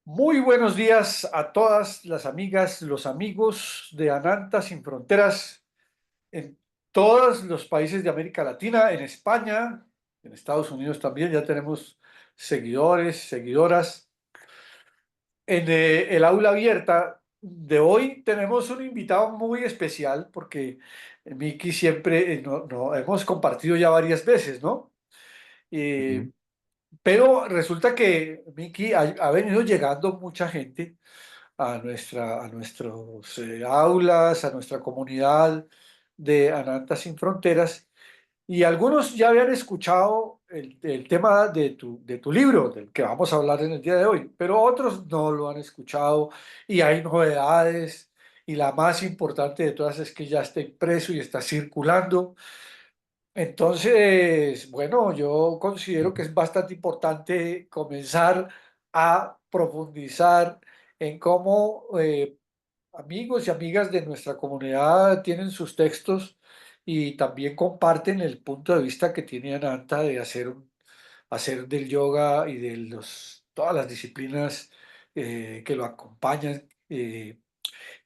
Muy buenos días a todas las amigas, los amigos de Ananta Sin Fronteras en todos los países de América Latina, en España, en Estados Unidos también. Ya tenemos seguidores, seguidoras. En el aula abierta de hoy tenemos un invitado muy especial porque Miki siempre hemos compartido ya varias veces, ¿no? Ujú, Eh, pero resulta que Miki ha venido llegando mucha gente a nuestros aulas, a nuestra comunidad de Ananta Sin Fronteras, y algunos ya habían escuchado el tema de tu libro, del que vamos a hablar en el día de hoy, pero otros no lo han escuchado y hay novedades, y la más importante de todas es que ya está impreso y está circulando. Entonces, bueno, yo considero que ujú, es bastante importante comenzar a profundizar en cómo amigos y amigas de nuestra comunidad tienen sus textos y también comparten el punto de vista que tiene Ananta de hacer del yoga y de todas las disciplinas que lo acompañan.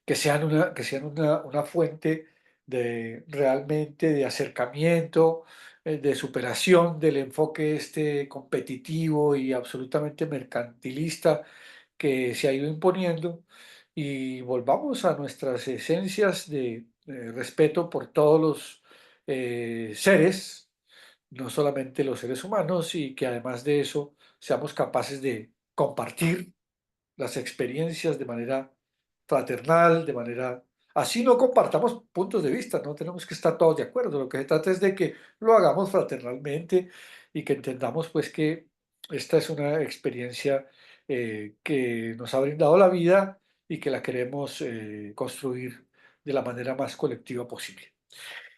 Que sean una fuente de realmente de acercamiento, de superación del enfoque este competitivo y absolutamente mercantilista que se ha ido imponiendo, y volvamos a nuestras esencias de respeto por todos los seres, no solamente los seres humanos, y que además de eso seamos capaces de compartir las experiencias de manera fraternal, de manera... Así no compartamos puntos de vista, no tenemos que estar todos de acuerdo. Lo que se trata es de que lo hagamos fraternalmente y que entendamos pues que esta es una experiencia que nos ha brindado la vida y que la queremos construir de la manera más colectiva posible.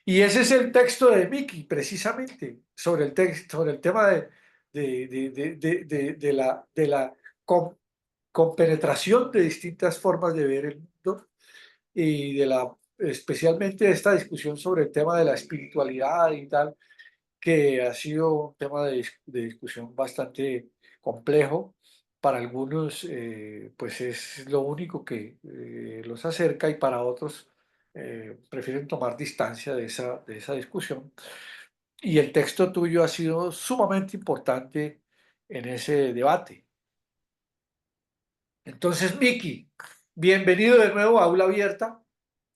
Y ese es el texto de Miki, precisamente, sobre el, sobre el tema de la compenetración de distintas formas de ver el mundo y especialmente esta discusión sobre el tema de la espiritualidad y tal, que ha sido un tema de discusión bastante complejo. Para algunos, pues es lo único que los acerca, y para otros prefieren tomar distancia de esa discusión. Y el texto tuyo ha sido sumamente importante en ese debate. Entonces, Miki, bienvenido de nuevo a Aula Abierta.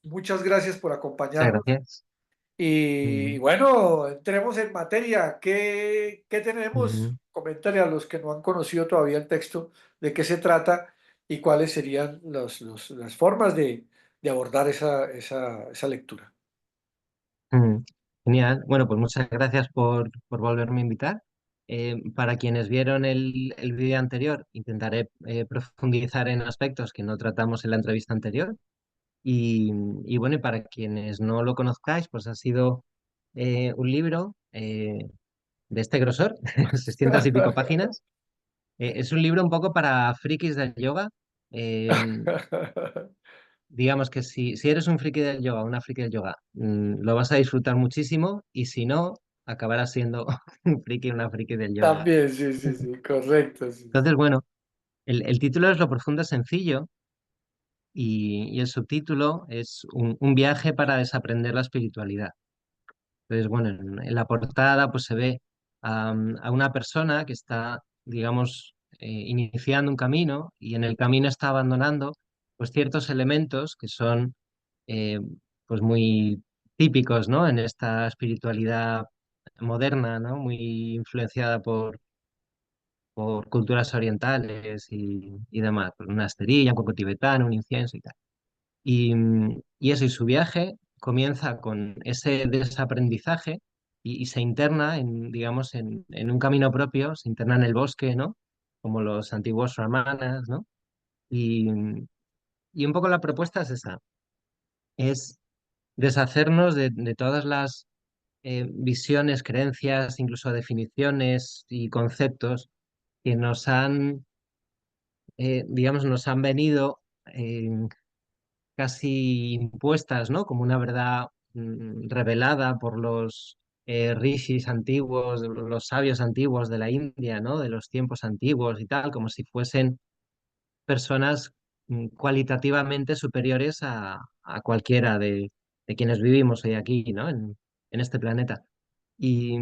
Muchas gracias por muchas acompañarnos. gracias. Y Ujú, bueno, entremos en materia. ¿Qué tenemos? ujú, Coméntale a los que no han conocido todavía el texto de qué se trata y cuáles serían las formas de abordar esa lectura. ujú. Genial. Bueno, pues muchas gracias por volverme a invitar. Para quienes vieron el vídeo anterior, intentaré profundizar en aspectos que no tratamos en la entrevista anterior. Y bueno, y para quienes no lo conozcáis, pues ha sido un libro de este grosor, 600 y pico páginas. Es un libro un poco para frikis del yoga. Em, Digamos que si eres un friki del yoga, una friki del yoga, lo vas a disfrutar muchísimo, y si no, acabarás siendo un friki, una friki del yoga. También, sí, sí, sí, correcto. Sí, sí. Entonces, bueno, el título es Lo profundo es sencillo, y el subtítulo es un viaje para desaprender la espiritualidad. Entonces, bueno, en la portada pues se ve a una persona que está, digamos, iniciando un camino, y en el camino está abandonando pues ciertos elementos que son eh, pues muy típicos, ¿no? En esta espiritualidad moderna, ¿no? Muy influenciada por culturas orientales y demás, por una esterilla, un coco tibetano, un incienso y tal. Y eso, y su viaje comienza con ese desaprendizaje, y se interna en, digamos, en un camino propio, se interna en el bosque, ¿no? Como los antiguos brahmanas, ¿no? Y, y un poco la propuesta es esa, es deshacernos de todas las visiones, creencias, incluso definiciones y conceptos que nos han, digamos, nos han venido casi impuestas, ¿no? Como una verdad revelada por los rishis antiguos, los sabios antiguos de la India, ¿no? De los tiempos antiguos y tal, como si fuesen personas cualitativamente superiores a cualquiera de quienes vivimos hoy aquí, ¿no? En este planeta. Y,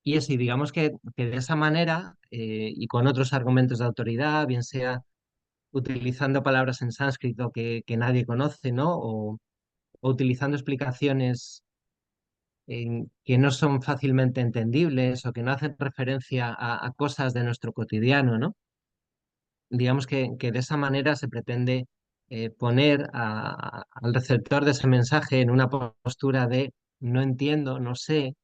y así, digamos que de esa manera y con otros argumentos de autoridad, bien sea utilizando palabras en sánscrito que nadie conoce, ¿no? O utilizando explicaciones que no son fácilmente entendibles o que no hacen referencia a cosas de nuestro cotidiano, ¿no? Digamos que de esa manera se pretende poner al receptor de ese mensaje en una postura de no entiendo, no sé,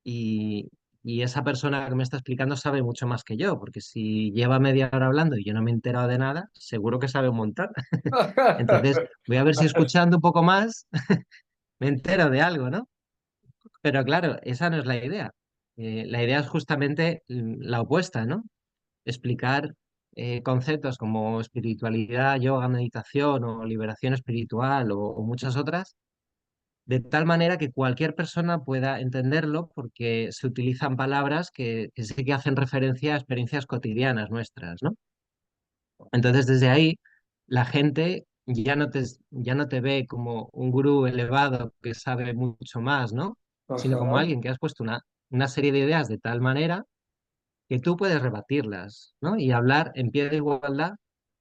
y, y esa persona que me está explicando sabe mucho más que yo, porque si lleva media hora hablando y yo no me he enterado de nada, seguro que sabe un montón. Entonces, voy a ver si escuchando un poco más me entero de algo, ¿no? Pero claro, esa no es la idea. La idea es justamente la opuesta, ¿no? Explicar conceptos como espiritualidad, yoga, meditación o liberación espiritual o muchas otras, de tal manera que cualquier persona pueda entenderlo porque se utilizan palabras que sí que hacen referencia a experiencias cotidianas nuestras, ¿no? Entonces, desde ahí, la gente ya no te ve como un gurú elevado que sabe mucho más, ¿no? Sino como Ajá, alguien que has puesto una serie de ideas de tal manera que tú puedes rebatirlas, ¿no? Y hablar en pie de igualdad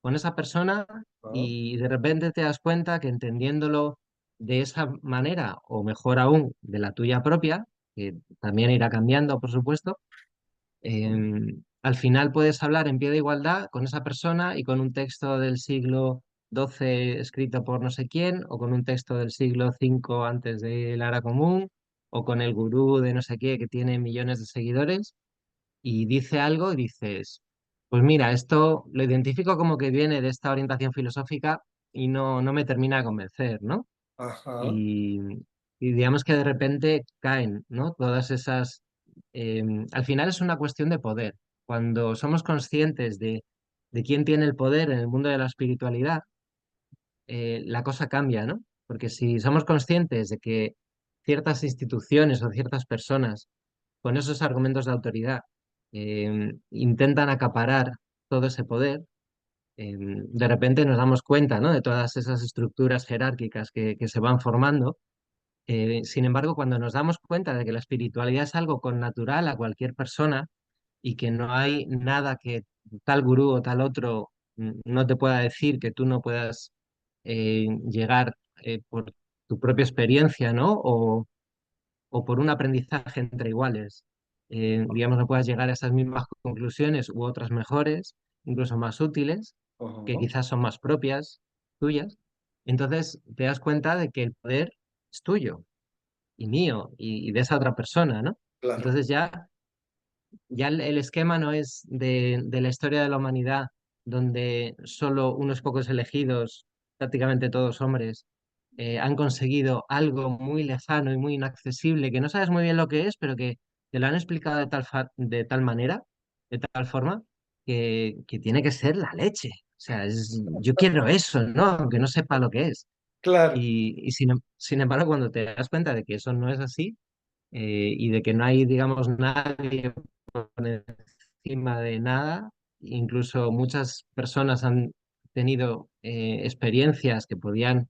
con esa persona ajá, y de repente te das cuenta que entendiéndolo de esa manera, o mejor aún, de la tuya propia, que también irá cambiando, por supuesto, al final puedes hablar en pie de igualdad con esa persona y con un texto del siglo XII escrito por no sé quién, o con un texto del siglo V antes de la era común, o con el gurú de no sé qué que tiene millones de seguidores y dice algo y dices, pues mira, esto lo identifico como que viene de esta orientación filosófica y no me termina de convencer, ¿no? ajá, Y, y digamos que de repente caen, ¿no? Todas esas... al final es una cuestión de poder. Cuando somos conscientes de quién tiene el poder en el mundo de la espiritualidad, la cosa cambia, ¿no? Porque si somos conscientes de que ciertas instituciones o ciertas personas con esos argumentos de autoridad intentan acaparar todo ese poder, de repente nos damos cuenta, ¿no? De todas esas estructuras jerárquicas que se van formando. Sin embargo, cuando nos damos cuenta de que la espiritualidad es algo connatural a cualquier persona y que no hay nada que tal gurú o tal otro no te pueda decir que tú no puedas llegar por tu propia experiencia, ¿no? O por un aprendizaje entre iguales, digamos, no puedas llegar a esas mismas conclusiones u otras mejores, incluso más útiles, que ajá, quizás son más propias tuyas. Entonces te das cuenta de que el poder es tuyo y mío y de esa otra persona, ¿no? claro, Entonces ya el esquema no es de la historia de la humanidad donde solo unos pocos elegidos, prácticamente todos hombres, han conseguido algo muy lejano y muy inaccesible, que no sabes muy bien lo que es, pero que te lo han explicado de tal manera, de tal forma, que tiene que ser la leche. O sea, yo quiero eso, ¿no? Aunque no sepa lo que es. claro, Y sin embargo, cuando te das cuenta de que eso no es así, y de que no hay, digamos, nadie por encima de nada. Incluso muchas personas han tenido experiencias que podían,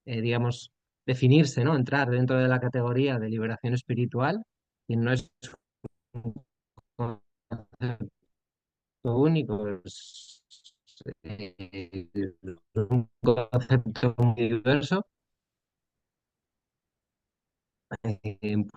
digamos, definirse, ¿no? Entrar dentro de la categoría de liberación espiritual, y no es un concepto único, es un concepto muy diverso.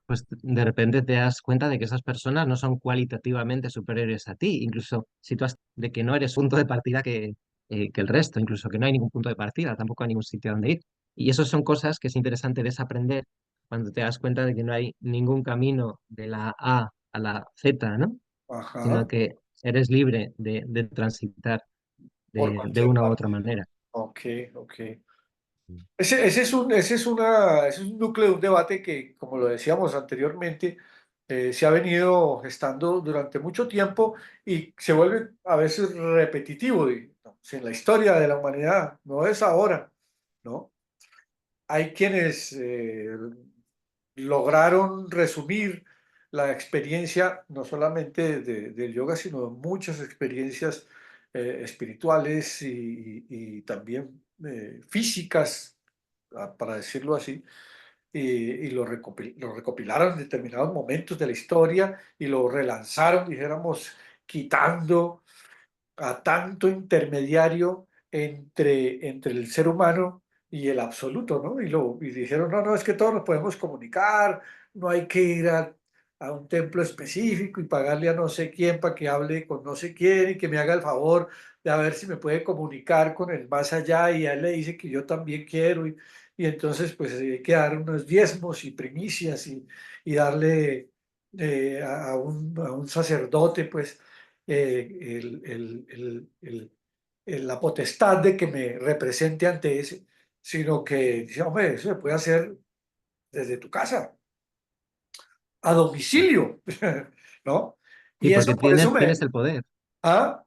Pues de repente te das cuenta de que esas personas no son cualitativamente superiores a ti, incluso si tú de que no eres punto de partida que el resto, incluso que no hay ningún punto de partida, tampoco hay ningún sitio donde ir. Y eso son cosas que es interesante desaprender cuando te das cuenta de que no hay ningún camino de la A a la Z, ¿no? Sino ajá, que eres libre de transitar por de cualquier una u otra parte. manera. Ok, ok. Ese es un núcleo de un debate que, como lo decíamos anteriormente, se ha venido gestando durante mucho tiempo y se vuelve a veces repetitivo. ¿No? Si en la historia de la humanidad, no es ahora, ¿no? Hay quienes lograron resumir la experiencia, no solamente del yoga, sino de muchas experiencias espirituales y también físicas, para decirlo así, y lo recopilaron en determinados momentos de la historia y lo relanzaron, dijéramos, quitando a tanto intermediario entre el ser humano y el absoluto, ¿no? Y dijeron, no, no, es que todos nos podemos comunicar, no hay que ir a un templo específico y pagarle a no sé quién para que hable con no sé quién y que me haga el favor de a ver si me puede comunicar con el más allá y a él le dice que yo también quiero y entonces pues hay que dar unos diezmos y primicias y darle a un sacerdote pues la potestad de que me represente ante ese, sino que dice, hombre, eso se puede hacer desde tu casa, a domicilio, ¿no? Sí, Y eso porque por eso tienes el poder, ah,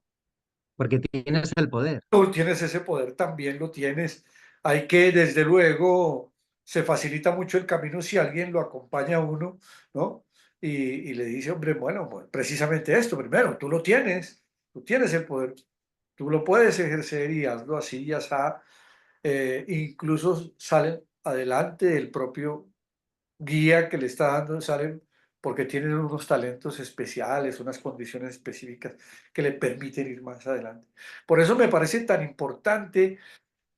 porque tienes el poder. tú tienes ese poder, también lo tienes. Hay que, desde luego, se facilita mucho el camino si alguien lo acompaña a uno, ¿no? Y le dice, hombre, bueno, pues, precisamente esto, primero, tú tienes el poder, tú lo puedes ejercer y hazlo así, ya está. Incluso salen adelante el propio guía que le está dando, salen porque tienen unos talentos especiales, unas condiciones específicas que le permiten ir más adelante. Por eso me parece tan importante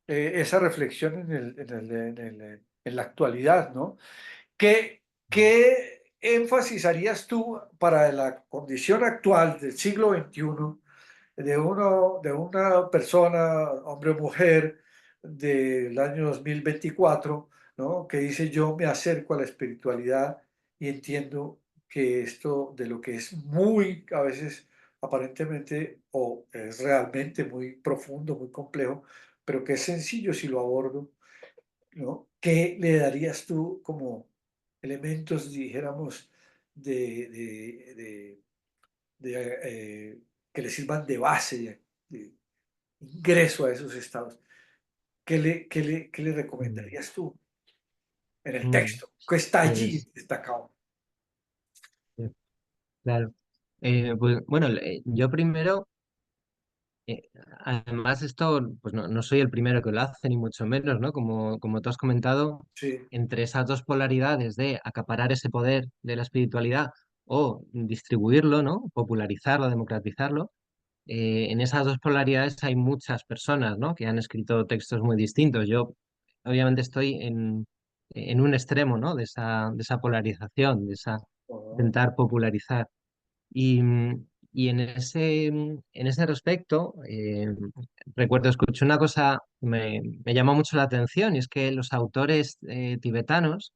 esa reflexión en la actualidad, ¿no? ¿Qué énfasis harías tú para la condición actual del siglo XXI de una persona, hombre o mujer, del año 2024, ¿no? Que dice yo me acerco a la espiritualidad y entiendo que esto de lo que es muy, a veces aparentemente, o es realmente muy profundo, muy complejo, pero que es sencillo si lo abordo, ¿no? ¿Qué le darías tú como elementos, dijéramos, de, de, de- que le sirvan de base, de ingreso a esos estados? ¿Qué le Mm, recomendarías tú en el mm, texto? ¿Qué está allí Pues, destacado? claro. Pues, bueno, yo primero, eh, además esto, pues no soy el primero que lo hace, ni mucho menos, ¿no? Como tú has comentado, Sí, entre esas dos polaridades de acaparar ese poder de la espiritualidad o distribuirlo, ¿no? Popularizarlo, democratizarlo. En esas dos polaridades hay muchas personas, ¿no? Que han escrito textos muy distintos. Yo, obviamente, estoy en un extremo, ¿no? De esa polarización, de esa ajá, intentar popularizar. Y, y en ese respecto, recuerdo, escuché una cosa que me llamó mucho la atención, y es que los autores tibetanos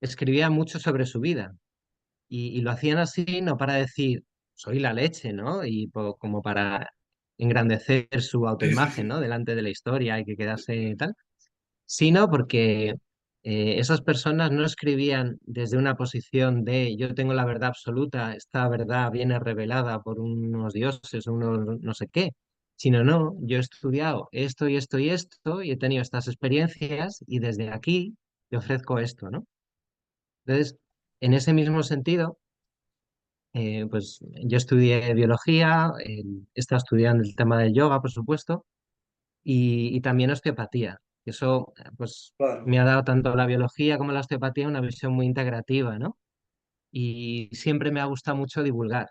escribían mucho sobre su vida, y lo hacían así no para decir, soy la leche, ¿no? Y como para engrandecer su sí, sí, autoimagen, sí. ¿no? Delante de la historia, hay que quedarse tal, sino porque esas personas no escribían desde una posición de yo tengo la verdad absoluta, esta verdad viene revelada por unos dioses o unos no sé qué, sino no, yo he estudiado esto y esto y esto y he tenido estas experiencias y desde aquí te ofrezco esto, ¿no? Entonces, en ese mismo sentido, pues yo estudié biología, he estado estudiando el tema del yoga, por supuesto, y también osteopatía. Eso, pues, Claro, me ha dado tanto la biología como la osteopatía una visión muy integrativa, ¿no? Y siempre me ha gustado mucho divulgar,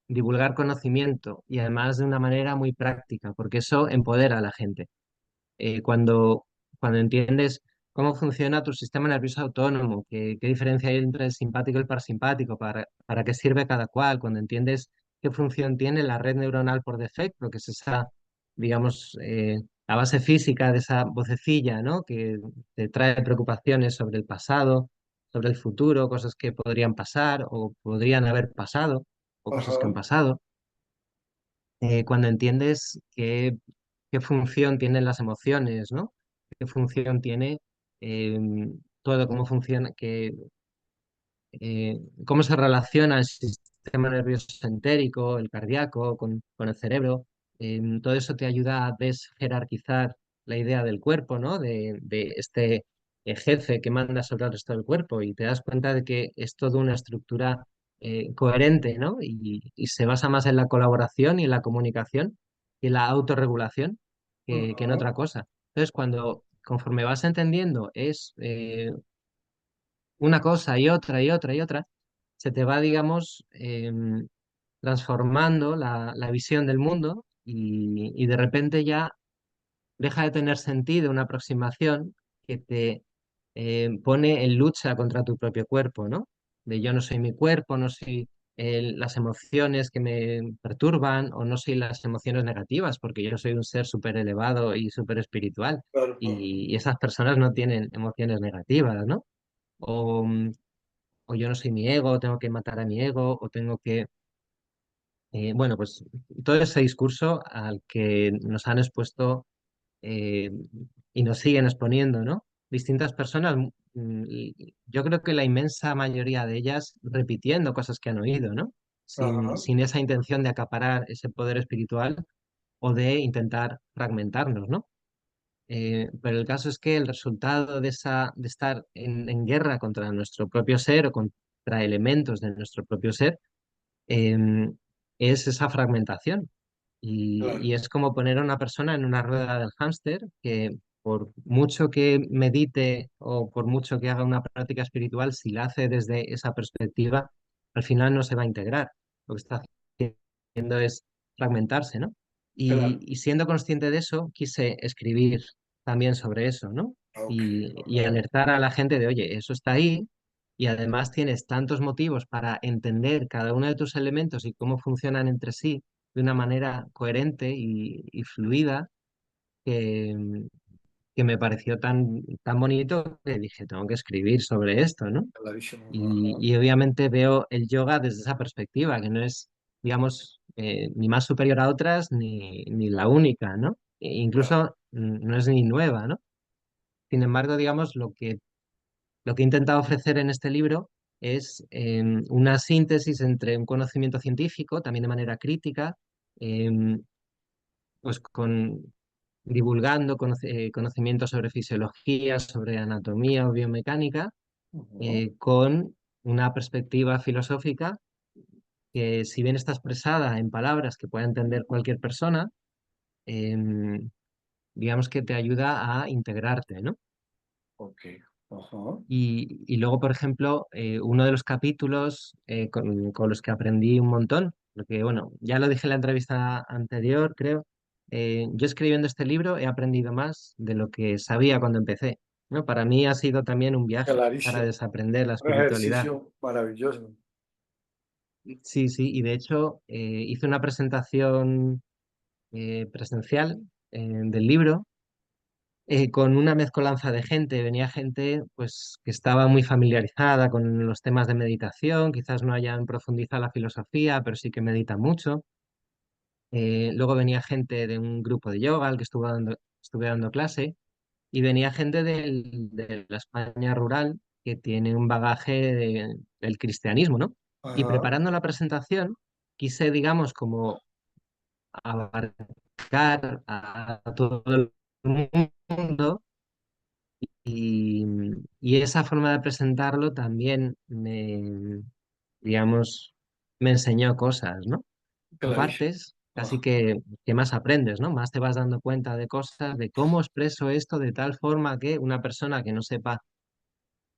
divulgar conocimiento y además de una manera muy práctica, porque eso empodera a la gente. Cuando entiendes cómo funciona tu sistema nervioso autónomo, qué diferencia hay entre el simpático y el parasimpático, para qué sirve cada cual, cuando entiendes qué función tiene la red neuronal por defecto, que es esa, digamos, la base física de esa vocecilla, ¿no? Que te trae preocupaciones sobre el pasado, sobre el futuro, cosas que podrían pasar o podrían haber pasado, o cosas que han ajá, pasado. Cuando entiendes qué función tienen las emociones, ¿no? Qué función tiene eh, todo, cómo funciona, cómo se relaciona el sistema nervioso entérico, el cardíaco, con el cerebro. Todo eso te ayuda a desjerarquizar la idea del cuerpo, ¿no? De este jefe que manda sobre el resto del cuerpo y te das cuenta de que es toda una estructura coherente, ¿no? Y se basa más en la colaboración y en la comunicación y en la autorregulación que en Ajá, otra cosa. Entonces, conforme vas entendiendo, es una cosa y otra y otra y otra, se te va, digamos, transformando la visión del mundo y de repente ya deja de tener sentido una aproximación que te pone en lucha contra tu propio cuerpo, ¿no? De yo no soy mi cuerpo, no soy las emociones que me perturban o no soy las emociones negativas, porque yo soy un ser súper elevado y súper espiritual claro, claro, y esas personas no tienen emociones negativas, ¿no? O, o yo no soy mi ego, tengo que matar a mi ego o tengo que bueno, pues todo ese discurso al que nos han expuesto eh, y nos siguen exponiendo, ¿no? Distintas personas, y yo creo que la inmensa mayoría de ellas repitiendo cosas que han oído, ¿no? ajá, Sin esa intención de acaparar ese poder espiritual o de intentar fragmentarnos, ¿no? Pero el caso es que el resultado de estar en guerra contra nuestro propio ser o contra elementos de nuestro propio ser, em, es esa fragmentación. Y claro, es como poner a una persona en una rueda del hámster que por mucho que medite o por mucho que haga una práctica espiritual, si la hace desde esa perspectiva, al final no se va a integrar. Lo que está haciendo es fragmentarse, ¿no? claro, Y siendo consciente de eso, quise escribir también sobre eso, ¿no? ok, Y ajá, alertar a la gente de, oye, eso está ahí y además tienes tantos motivos para entender cada uno de tus elementos y cómo funcionan entre sí de una manera coherente y fluida que, que me pareció tan bonito que dije, tengo que escribir sobre esto, ¿no? clarísimo, ajá, Y obviamente veo el yoga desde esa perspectiva, que no es, digamos, ni más superior a otras ni la única, ¿no? claro, Incluso no es ni nueva, ¿no? Sin embargo, digamos, lo que he intentado ofrecer en este libro es una síntesis entre un conocimiento científico, también de manera crítica, em, pues divulgando conocimientos sobre fisiología, sobre anatomía o biomecánica, ujú, con una perspectiva filosófica que, si bien está expresada en palabras que pueda entender cualquier persona, em, digamos que te ayuda a integrarte, ¿no? ok, ajá, Y luego, por ejemplo, uno de los capítulos con los que aprendí un montón, porque bueno, ya lo dije en la entrevista anterior, creo, yo escribiendo este libro he aprendido más de lo que sabía cuando empecé, ¿no? Para mí ha sido también un viaje para clarísimo, desaprender la un espiritualidad. ejercicio maravilloso, Sí, sí, y de hecho hice una presentación presencial del libro con una mezcolanza de gente. Venía gente pues, que estaba muy familiarizada con los temas de meditación, quizás no hayan profundizado la filosofía, pero sí que meditan mucho. Luego venía gente de un grupo de yoga al que estuve dando clase y venía gente de la España rural que tiene un bagaje del cristianismo, ¿no? Y ajá, preparando la presentación, quise, digamos, como abarcar a todo el mundo. Y, y esa forma de presentarlo también digamos, me enseñó cosas, ¿no? clarísimo, Partes, casi ajá, que más aprendes, ¿no? Más te vas dando cuenta de cosas, de cómo expreso esto de tal forma que una persona que no sepa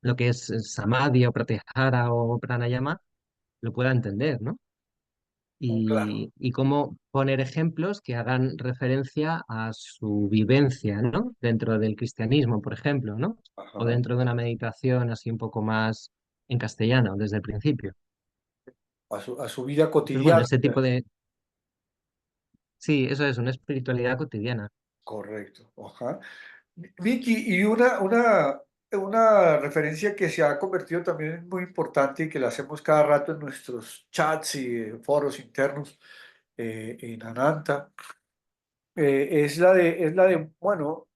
lo que es samadhi o pratyahara o pranayama lo pueda entender, ¿no? claro, Y cómo poner ejemplos que hagan referencia a su vivencia, ¿no? Dentro del cristianismo, por ejemplo, ¿no? O ajá, dentro de una meditación así un poco más en castellano, desde el principio. a su vida Entonces, bueno, cotidiana, ese tipo de... Sí, eso es una espiritualidad cotidiana. correcto, ajá. Vicky, y una referencia que se ha convertido también en muy importante y que la hacemos cada rato en nuestros chats y foros internos en Ananta, es la de, bueno,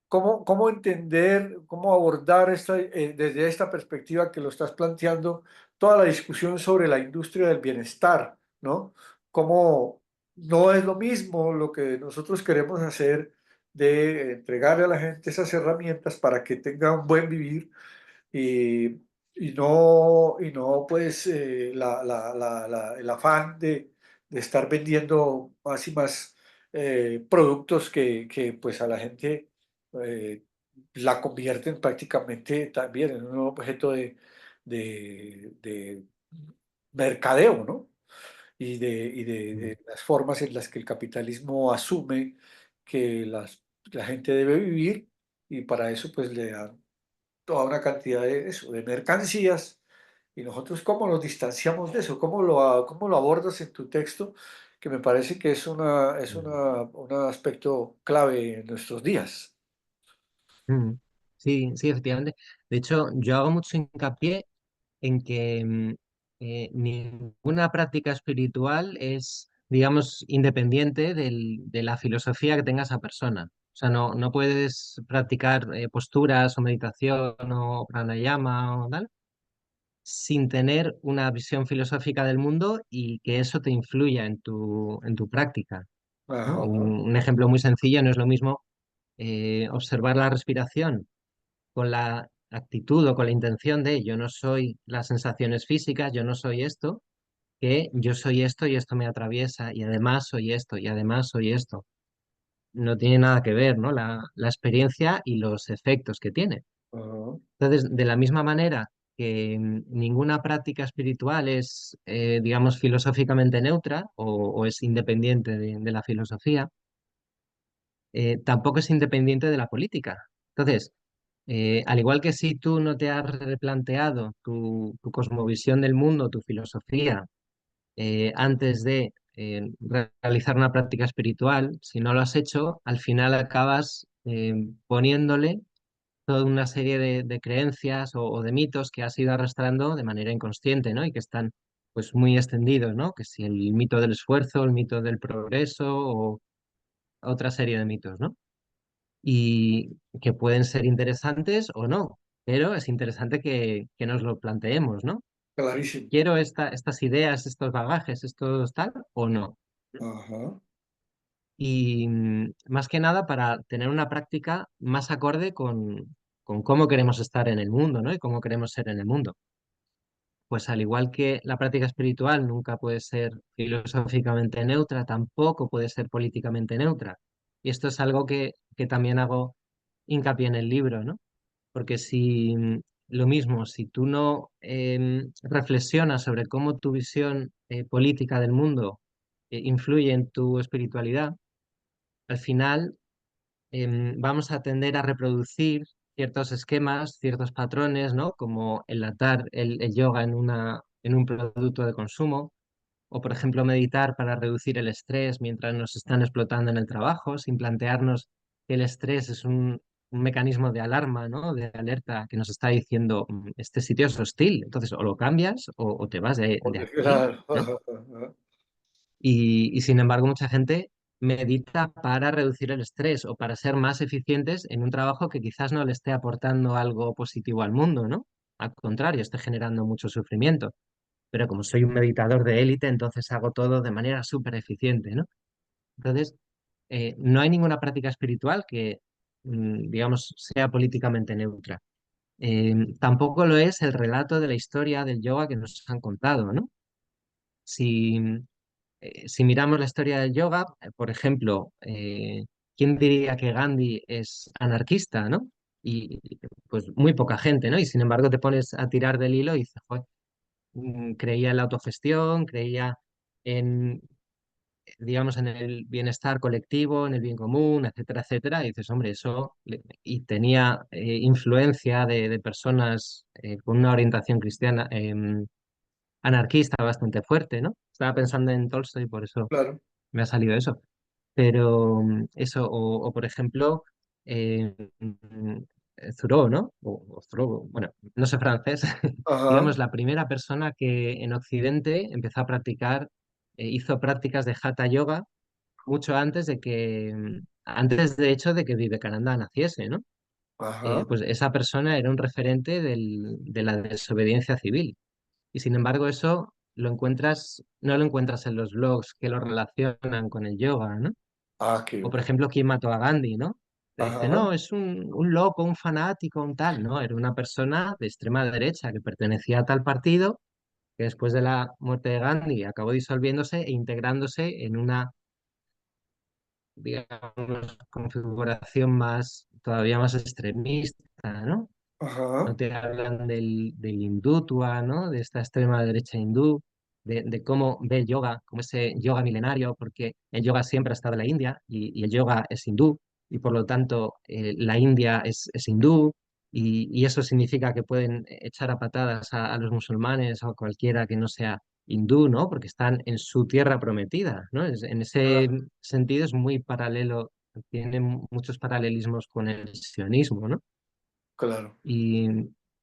cómo entender, cómo abordar desde esta perspectiva que lo estás planteando, toda la discusión sobre la industria del bienestar, ¿no? Cómo no es lo mismo lo que nosotros queremos hacer de entregarle a la gente esas herramientas para que tenga un buen vivir y no pues el afán de estar vendiendo más y más productos que pues a la gente eh, la convierten prácticamente también en un objeto de mercadeo, ¿no? De las formas en las que el capitalismo asume que la gente debe vivir y para eso pues le dan toda una cantidad de eso, de mercancías. Y nosotros, ¿cómo nos distanciamos de eso? Cómo lo abordas en tu texto? Que me parece que es un aspecto clave en nuestros días. Mm. Sí, sí, efectivamente. De hecho, yo hago mucho hincapié en que ninguna práctica espiritual es, digamos, independiente de la filosofía que tenga esa persona. O sea, no puedes practicar posturas o meditación o pranayama o tal sin tener una visión filosófica del mundo y que eso te influya en tu práctica, ¿no? Ajá, Un ejemplo muy sencillo, no es lo mismo observar la respiración con la actitud o con la intención de yo no soy las sensaciones físicas, yo no soy esto, que yo soy esto y esto me atraviesa y además soy esto y además soy esto. No tiene nada que ver, ¿no? La experiencia y los efectos que tiene. ajá, Entonces, de la misma manera que ninguna práctica espiritual es, digamos, filosóficamente neutra o es independiente de la filosofía, tampoco es independiente de la política. Entonces, al igual que si tú no te has replanteado tu cosmovisión del mundo, tu filosofía, antes de realizar una práctica espiritual, si no lo has hecho, al final acabas poniéndole toda una serie de creencias o de mitos que has ido arrastrando de manera inconsciente, ¿no? Y que están pues muy extendidos, ¿no? Que si el mito del esfuerzo, el mito del progreso o otra serie de mitos, ¿no? Y que pueden ser interesantes o no, pero es interesante que nos lo planteemos, ¿no? clarísimo. ¿Quiero estas ideas, estos bagajes, estos tal o no? Ajá, Y más que nada para tener una práctica más acorde con cómo queremos estar en el mundo, ¿no? Y cómo queremos ser en el mundo. Pues al igual que la práctica espiritual nunca puede ser filosóficamente neutra, tampoco puede ser políticamente neutra. Y esto es algo que también hago hincapié en el libro, ¿no? Porque si lo mismo, si tú no reflexionas sobre cómo tu visión política del mundo influye en tu espiritualidad, al final vamos a tender a reproducir ciertos esquemas, ciertos patrones, ¿no? Como enlatar el yoga en un producto de consumo, o por ejemplo meditar para reducir el estrés mientras nos están explotando en el trabajo, sin plantearnos que el estrés es un mecanismo de alarma, ¿no? De alerta que nos está diciendo este sitio es hostil, entonces o lo cambias o te vas de aquí, claro. ¿no? Y sin embargo, mucha gente medita para reducir el estrés o para ser más eficientes en un trabajo que quizás no le esté aportando algo positivo al mundo, ¿no? Al contrario, esté generando mucho sufrimiento. Pero como soy un meditador de élite, entonces hago todo de manera súper eficiente, ¿no? Entonces, no hay ninguna práctica espiritual que, digamos, sea políticamente neutra. Tampoco lo es el relato de la historia del yoga que nos han contado, ¿no? Si, si miramos la historia del yoga, por ejemplo, ¿quién diría que Gandhi es anarquista, ¿no? Y pues muy poca gente, ¿no? Y sin embargo te pones a tirar del hilo y dices, "Joder, creía en la autogestión, creía en, digamos, en el bienestar colectivo, en el bien común, etcétera, etcétera". Y dices, hombre, y tenía influencia de personas con una orientación cristiana, anarquista bastante fuerte, ¿no? Estaba pensando en Tolstoy, por eso Claro. me ha salido eso. Pero eso, o, por ejemplo, Thoreau, ¿no? O Thoreau, bueno, no sé francés, Ajá, digamos, la primera persona que en Occidente empezó a practicar, hizo prácticas de Hatha Yoga mucho antes de que, antes de hecho de que Vivekananda naciese, ¿no? ajá. Pues esa persona era un referente de la desobediencia civil. Y sin embargo, eso no lo encuentras en los blogs que lo relacionan con el yoga, ¿no? Ah, O por ejemplo, ¿quién mató a Gandhi, no? Te dice, ajá, no, es un loco, un fanático, un tal. No, era una persona de extrema derecha que pertenecía a tal partido que después de la muerte de Gandhi acabó disolviéndose e integrándose en una, digamos, configuración más, todavía más extremista, ¿no? No ajá, te hablan del hindútua, ¿no? De esta extrema derecha hindú, de cómo ve el yoga, como ese yoga milenario, porque el yoga siempre ha estado en la India y el yoga es hindú, y por lo tanto la India es hindú, y eso significa que pueden echar a patadas a los musulmanes o a cualquiera que no sea hindú, ¿no? Porque están en su tierra prometida, ¿no? En ese ah, sentido es muy paralelo, tiene muchos paralelismos con el sionismo, ¿no? claro. Y,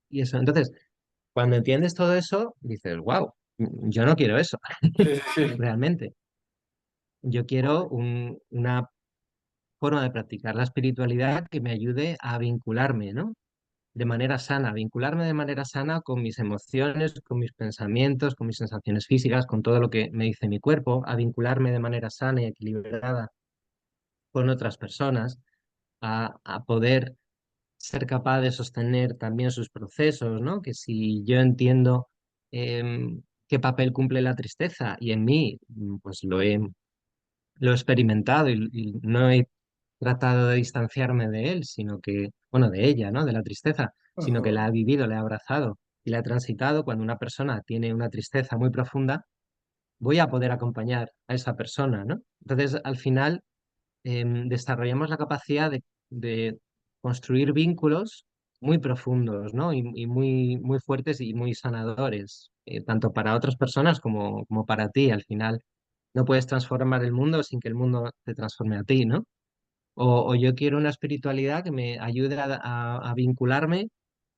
y eso, entonces, cuando entiendes todo eso, dices, wow, yo no quiero eso, Sí, sí, sí. realmente. Yo quiero una forma de practicar la espiritualidad que me ayude a vincularme, ¿no? De manera sana, vincularme de manera sana con mis emociones, con mis pensamientos, con mis sensaciones físicas, con todo lo que me dice mi cuerpo, a vincularme de manera sana y equilibrada con otras personas, a poder ser capaz de sostener también sus procesos, ¿no? Que si yo entiendo qué papel cumple la tristeza y en mí, pues lo he experimentado y no he tratado de distanciarme de él, sino que, bueno, de ella, ¿no? De la tristeza, sino que Ajá, la he vivido, la he abrazado y la he transitado. Cuando una persona tiene una tristeza muy profunda, voy a poder acompañar a esa persona, ¿no? Entonces, al final desarrollamos la capacidad de construir vínculos muy profundos, ¿no? Y muy, muy fuertes y muy sanadores, tanto para otras personas como para ti. Al final, no puedes transformar el mundo sin que el mundo te transforme a ti, ¿no? O yo quiero una espiritualidad que me ayude a vincularme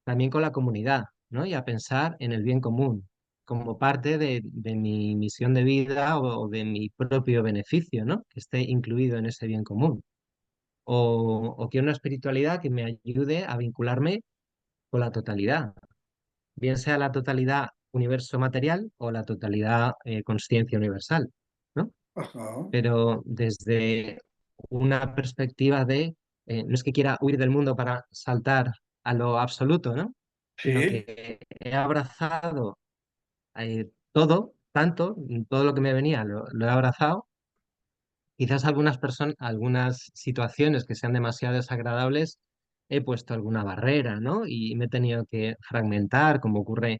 también con la comunidad, ¿no? Y a pensar en el bien común, como parte de mi misión de vida o de mi propio beneficio, ¿no? Que esté incluido en ese bien común. O quiero una espiritualidad que me ayude a vincularme con la totalidad, bien sea la totalidad universo material o la totalidad consciencia universal, ¿no? ajá, Pero desde una perspectiva de, no es que quiera huir del mundo para saltar a lo absoluto, ¿no? Sino sí, que he abrazado todo, tanto, todo lo que me venía lo he abrazado. Quizás algunas personas, algunas situaciones que sean demasiado desagradables, he puesto alguna barrera, ¿no? Y me he tenido que fragmentar, como ocurre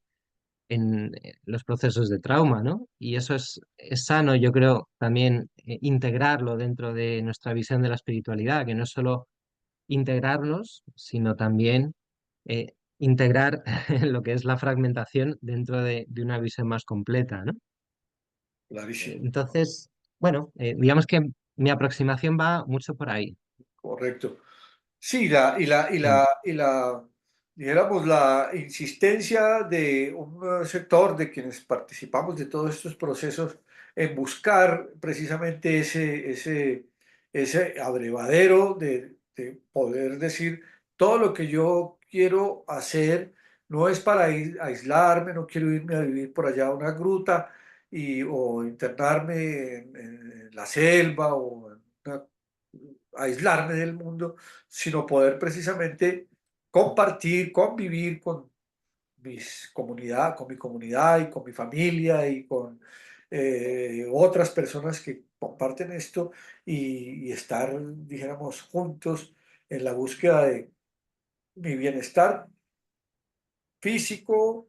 en los procesos de trauma, ¿no? Y eso es sano, yo creo, también integrarlo dentro de nuestra visión de la espiritualidad, que no es solo integrarnos, sino también integrar lo que es la fragmentación dentro de una visión más completa, ¿no? clarísimo. Entonces, bueno, digamos que mi aproximación va mucho por ahí. Correcto. Sí, dijéramos, la insistencia de un sector de quienes participamos de todos estos procesos en buscar precisamente ese abrevadero de poder decir todo lo que yo quiero hacer no es para ir a aislarme, no quiero irme a vivir por allá a una gruta o internarme en la selva o en aislarme del mundo, sino poder precisamente compartir, convivir con con mi comunidad y con mi familia y con otras personas que comparten esto y estar, dijéramos, juntos en la búsqueda de mi bienestar físico,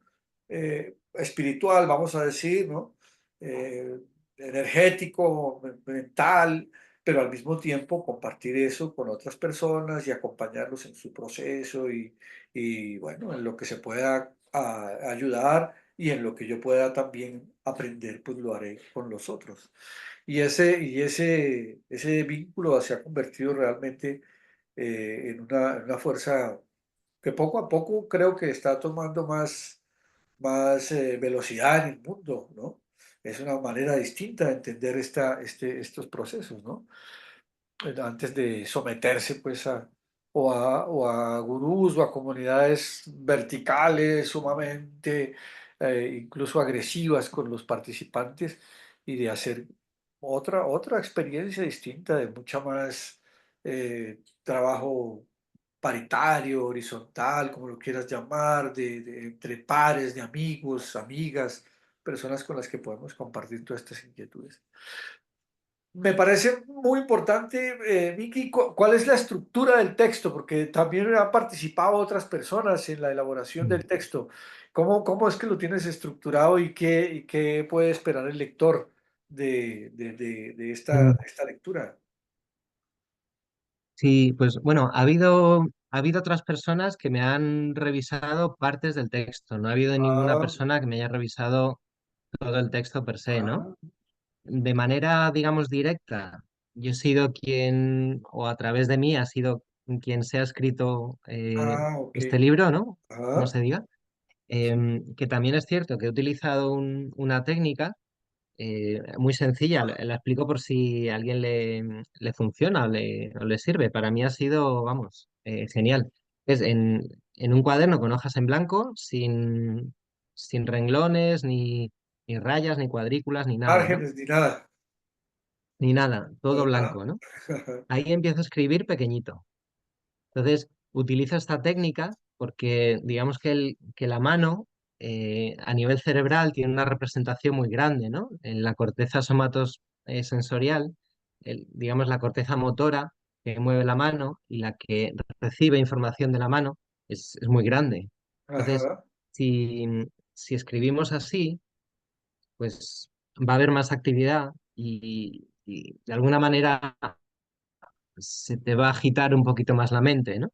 espiritual, vamos a decir, ¿no? Eh, energético, mental, pero al mismo tiempo compartir eso con otras personas y acompañarlos en su proceso y bueno, en lo que se pueda ayudar y en lo que yo pueda también aprender, pues lo haré con los otros. Ese vínculo se ha convertido realmente en una fuerza que poco a poco creo que está tomando más velocidad en el mundo, ¿no? Es una manera distinta de entender estos procesos, ¿no? Antes de someterse pues o a gurús o a comunidades verticales sumamente incluso agresivas con los participantes y de hacer otra experiencia distinta de mucha más trabajo paritario, horizontal, como lo quieras llamar, entre pares, de amigos, amigas, personas con las que podemos compartir todas estas inquietudes. Me parece muy importante, Vicky, ¿cuál es la estructura del texto? Porque también han participado otras personas en la elaboración Mm. del texto. ¿Cómo es que lo tienes estructurado y qué puede esperar el lector de Mm. esta lectura? Sí, pues bueno, ha habido otras personas que me han revisado partes del texto. No ha habido ninguna Ah, persona que me haya revisado todo el texto per se, ¿no? ah, De manera, digamos, directa, yo he sido quien, o a través de mí, ha sido quien se ha escrito ok. este libro, ¿no? Como Ah, se diga. Que también es cierto que he utilizado una técnica muy sencilla, la explico por si a alguien le funciona o le sirve. Para mí ha sido, vamos, genial. Es en un cuaderno con hojas en blanco, sin renglones, ni rayas, ni cuadrículas, ni nada, ¿no? márgenes ni nada. Ni nada, todo Ah, blanco, ¿no? Ahí empiezo a escribir pequeñito. Entonces, utilizo esta técnica porque digamos que la mano a nivel cerebral tiene una representación muy grande, ¿no? En la corteza somatosensorial, digamos la corteza motora que mueve la mano y la que recibe información de la mano es muy grande. Entonces, ajá, si, si escribimos así, pues va a haber más actividad y de alguna manera se te va a agitar un poquito más la mente, ¿no?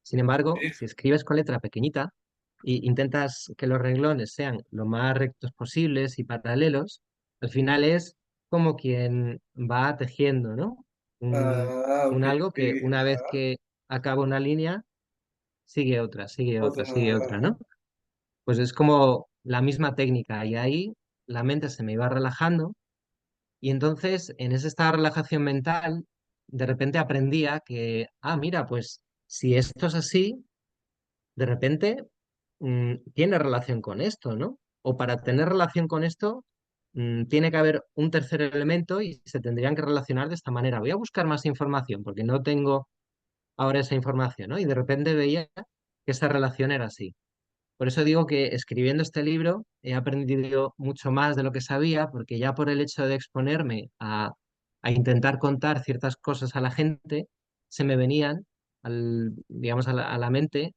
Sin embargo, sí, si escribes con letra pequeñita e intentas que los renglones sean lo más rectos posibles y paralelos, al final es como quien va tejiendo, ¿no? ok, Un algo ok, que una vez ajá, que acaba una línea, sigue otra, sigue otra, otra, sigue otra, ajá, ¿no? Pues es como la misma técnica y ahí la mente se me iba relajando y entonces, en ese estado de relajación mental, de repente aprendía que, ah, mira, pues si esto es así, de repente tiene relación con esto, ¿no? O para tener relación con esto, tiene que haber un tercer elemento y se tendrían que relacionar de esta manera. Voy a buscar más información porque no tengo ahora esa información, ¿no? Y de repente veía que esa relación era así. Por eso digo que escribiendo este libro he aprendido mucho más de lo que sabía, porque ya por el hecho de exponerme a intentar contar ciertas cosas a la gente, se me venían, digamos, a la mente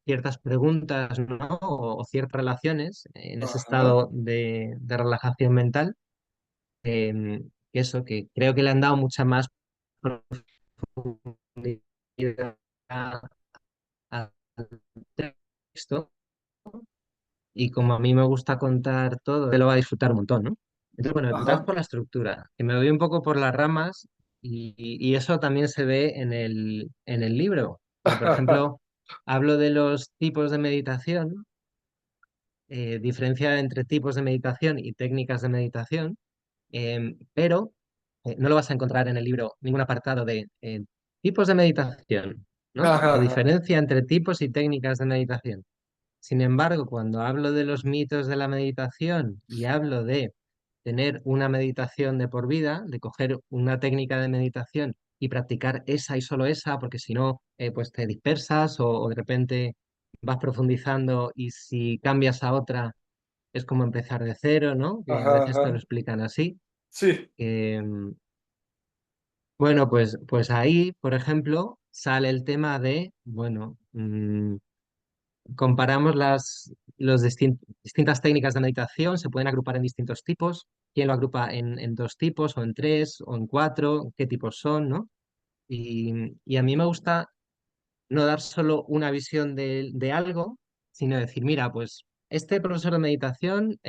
ciertas preguntas, ¿no? O ciertas relaciones en ese ajá, estado de relajación mental, que eso, que creo que le han dado mucha más profundidad al texto y como a mí me gusta contar todo, él lo va a disfrutar un montón, ¿no? Entonces, bueno, empezamos ajá. por la estructura, que me voy un poco por las ramas y eso también se ve en el libro. Por ejemplo, hablo de los tipos de meditación, diferencia entre tipos de meditación y técnicas de meditación, pero no lo vas a encontrar en el libro ningún apartado de tipos de meditación, ¿no? Ajá, O ajá, diferencia entre tipos y técnicas de meditación. Sin embargo, cuando hablo de los mitos de la meditación y hablo de tener una meditación de por vida, de coger una técnica de meditación y practicar esa y solo esa, porque si no, pues te dispersas o de repente vas profundizando y si cambias a otra es como empezar de cero, ¿no? Que a ajá, veces te lo ajá. explican así. Sí, Eh, bueno, pues ahí, por ejemplo, sale el tema de, bueno, comparamos distintas técnicas de meditación, se pueden agrupar en distintos tipos. ¿Quién lo agrupa en dos tipos, o en tres, o en cuatro? ¿Qué tipos son, no? Y a mí me gusta no dar solo una visión de algo, sino decir, mira, pues este profesor de meditación,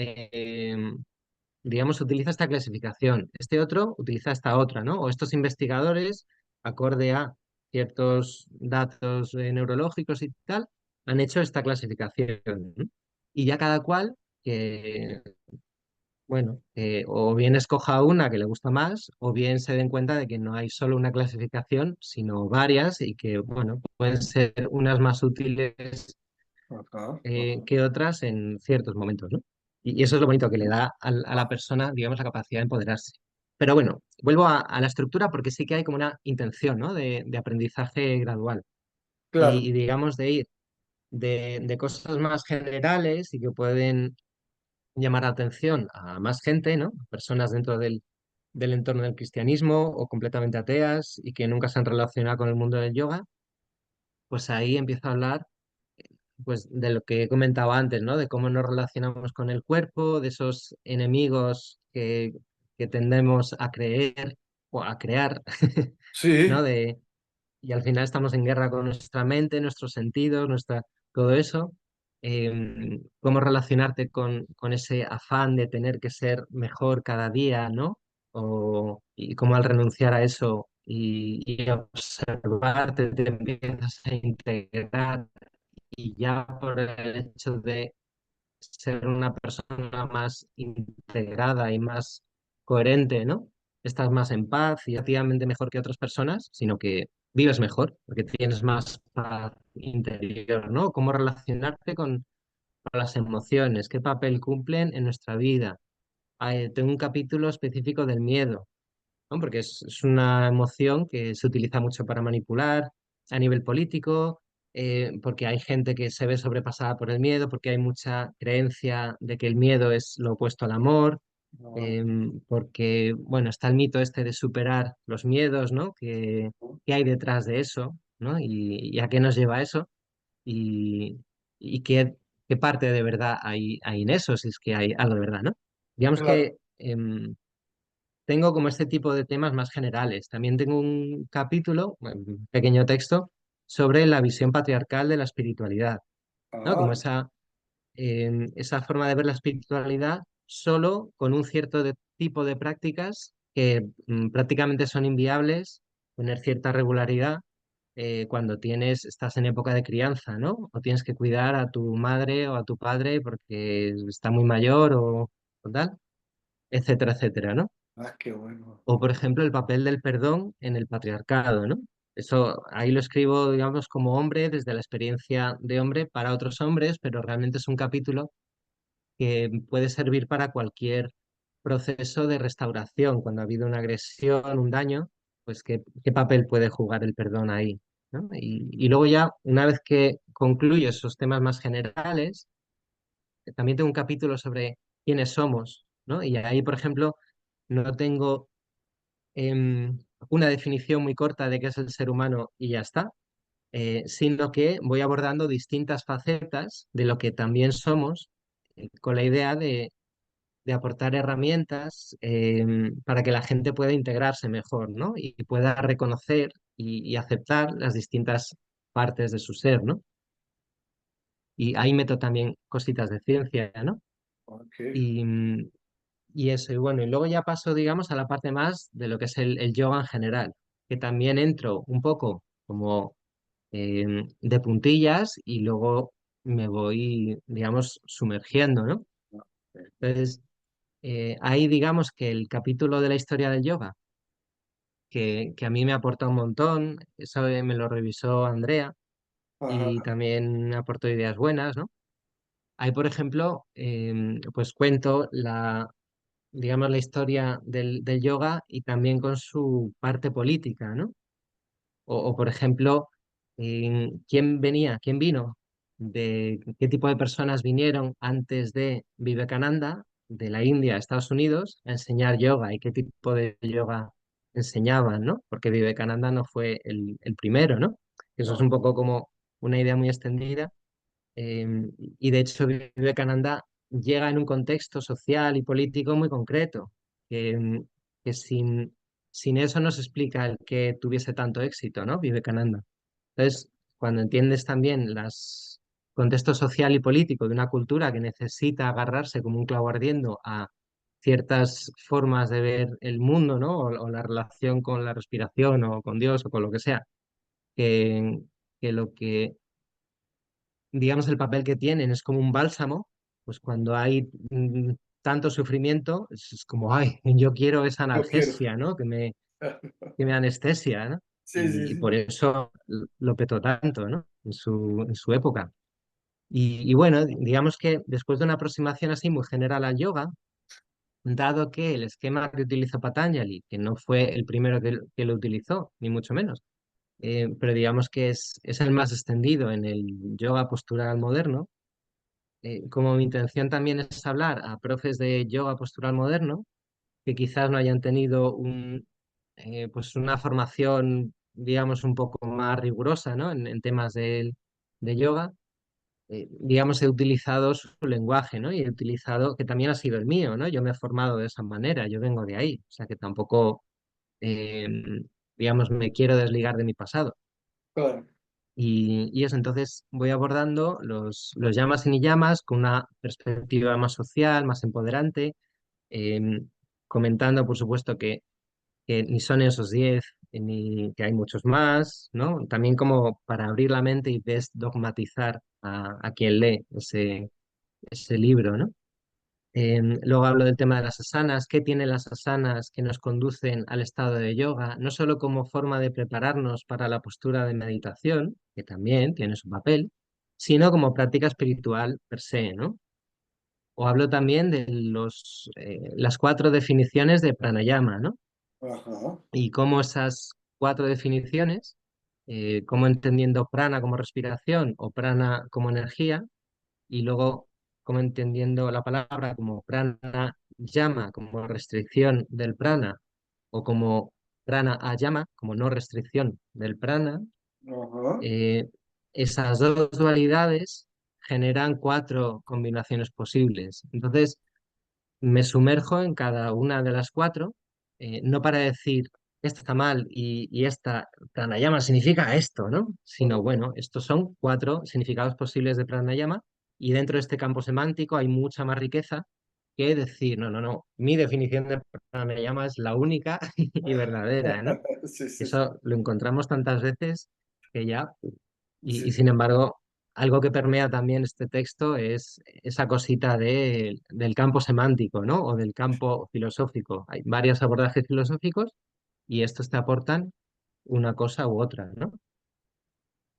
digamos, utiliza esta clasificación, este otro utiliza esta otra, ¿no? O estos investigadores, acorde a ciertos datos neurológicos y tal, han hecho esta clasificación, ¿no? Y ya cada cual, que, bueno, o bien escoja una que le gusta más, o bien se den cuenta de que no hay solo una clasificación, sino varias y que, bueno, pueden ser unas más útiles ajá, ajá. que otras en ciertos momentos, ¿no? Y eso es lo bonito que le da a la persona, digamos, la capacidad de empoderarse. Pero bueno, vuelvo a la estructura porque sí que hay como una intención, ¿no? De aprendizaje gradual Claro, y digamos de ir de cosas más generales y que pueden llamar la atención a más gente, ¿no? Personas dentro del entorno del cristianismo o completamente ateas y que nunca se han relacionado con el mundo del yoga, pues ahí empiezo a hablar pues de lo que he comentado antes, ¿no? De cómo nos relacionamos con el cuerpo, de esos enemigos que tendemos a creer o a crear, ¿no? sí, Y al final estamos en guerra con nuestra mente, nuestros sentidos, todo eso. Cómo relacionarte con ese afán de tener que ser mejor cada día, ¿no? Y cómo al renunciar a eso y observarte te empiezas a integrar y ya por el hecho de ser una persona más integrada y más coherente, ¿no? Estás más en paz y activamente mejor que otras personas, sino que vives mejor, porque tienes más paz interior, ¿no? Cómo relacionarte con las emociones, qué papel cumplen en nuestra vida. Tengo un capítulo específico del miedo, ¿no? Porque es una emoción que se utiliza mucho para manipular a nivel político, porque hay gente que se ve sobrepasada por el miedo, porque hay mucha creencia de que el miedo es lo opuesto al amor, no, porque, bueno, está el mito este de superar los miedos, ¿no? ¿Qué hay detrás de eso, ¿no? Y a qué nos lleva eso, y, y qué parte de verdad hay en eso, si es que hay algo de verdad, ¿no? Digamos claro, que tengo como este tipo de temas más generales. También tengo un capítulo, bueno, un pequeño texto, sobre la visión patriarcal de la espiritualidad, ¿no? Como ah, esa forma de ver la espiritualidad solo con un cierto tipo de prácticas que prácticamente son inviables, tener cierta regularidad cuando estás en época de crianza, ¿no? O tienes que cuidar a tu madre o a tu padre porque está muy mayor o tal, etcétera, etcétera, ¿no? qué bueno, O, por ejemplo, el papel del perdón en el patriarcado, ¿no? Eso ahí lo escribo, digamos, como hombre, desde la experiencia de hombre para otros hombres, pero realmente es un capítulo que puede servir para cualquier proceso de restauración. Cuando ha habido una agresión, un daño, pues qué papel puede jugar el perdón ahí, ¿no? Y luego ya, una vez que concluyo esos temas más generales, también tengo un capítulo sobre quiénes somos, ¿no? Y ahí, por ejemplo, no tengo una definición muy corta de qué es el ser humano y ya está, sino que voy abordando distintas facetas de lo que también somos, con la idea de aportar herramientas para que la gente pueda integrarse mejor, ¿no? Y pueda reconocer y aceptar las distintas partes de su ser, ¿no? Y ahí meto también cositas de ciencia, ¿no? ok, Y, y eso, y bueno, y luego ya paso, digamos, a la parte más de lo que es el yoga en general, que también entro un poco como de puntillas y luego me voy, digamos, sumergiendo, ¿no? Entonces, ahí digamos que el capítulo de la historia del yoga, que a mí me aporta un montón, eso me lo revisó Andrea y ajá, también me aportó ideas buenas, ¿no? Ahí, por ejemplo, pues cuento digamos, la historia del yoga y también con su parte política, ¿no? Por ejemplo, quién vino, de qué tipo de personas vinieron antes de Vivekananda, de la India a Estados Unidos, a enseñar yoga y qué tipo de yoga enseñaban, ¿no? Porque Vivekananda no fue el primero, ¿no? Eso es un no, poco como una idea muy extendida. Y de hecho, Vivekananda llega en un contexto social y político muy concreto, que, que sin eso no se explica el que tuviese tanto éxito, ¿no? Vivekananda. Entonces, cuando entiendes también los contexto social y político de una cultura que necesita agarrarse como un clavo ardiendo a ciertas formas de ver el mundo, ¿no? O la relación con la respiración o con Dios o con lo que sea, que, que lo que digamos, el papel que tienen es como un bálsamo, pues cuando hay tanto sufrimiento, es como, ay, yo quiero esa yo quiero. analgesia, ¿no? Que me anestesia, ¿no? Sí, sí, Y sí. por eso lo petó tanto, ¿no? En su época. Y bueno, digamos que después de una aproximación así muy general al yoga, dado que el esquema que utilizó Patanjali, que no fue el primero que lo utilizó, ni mucho menos, pero digamos que es el más extendido en el yoga postural moderno, como mi intención también es hablar a profes de yoga postural moderno, que quizás no hayan tenido pues una formación, digamos, un poco más rigurosa, ¿no? En temas de yoga, digamos, he utilizado su lenguaje, ¿no? Y he utilizado, que también ha sido el mío, ¿no? Yo me he formado de esa manera, yo vengo de ahí, o sea que tampoco, eh, digamos, me quiero desligar de mi pasado. Claro. Y eso, entonces voy abordando los llamas y ni llamas con una perspectiva más social, más empoderante, em, comentando, por supuesto, que ni son esos 10 ni que hay muchos más, ¿no? También como para abrir la mente y desdogmatizar a quien lee ese libro, ¿no? Luego hablo del tema de las asanas, qué tienen las asanas que nos conducen al estado de yoga, no solo como forma de prepararnos para la postura de meditación, que también tiene su papel, sino como práctica espiritual per se, ¿no? O hablo también de las 4 definiciones de pranayama, ¿no? Ajá. Y cómo esas 4 definiciones, como entendiendo prana como respiración o prana como energía, y luego como entendiendo la palabra como prana llama como restricción del prana o como prana ayama como no restricción del prana, Ajá. eh, esas dos dualidades generan 4 combinaciones posibles. Entonces, me sumerjo en cada una de las 4, no para decir, esto está mal y esta pranayama significa esto, ¿no? Sino, Correcto. bueno, estos son 4 significados posibles de pranayama y dentro de este campo semántico hay mucha más riqueza que decir, no, no, no, mi definición de pranayama es la única y verdadera, ¿no? Sí, sí, sí. Eso lo encontramos tantas veces que ya y Sí, sin embargo, algo que permea también este texto es esa cosita del campo semántico, ¿no? O del campo filosófico. Hay varios abordajes filosóficos y estos te aportan una cosa u otra, ¿no?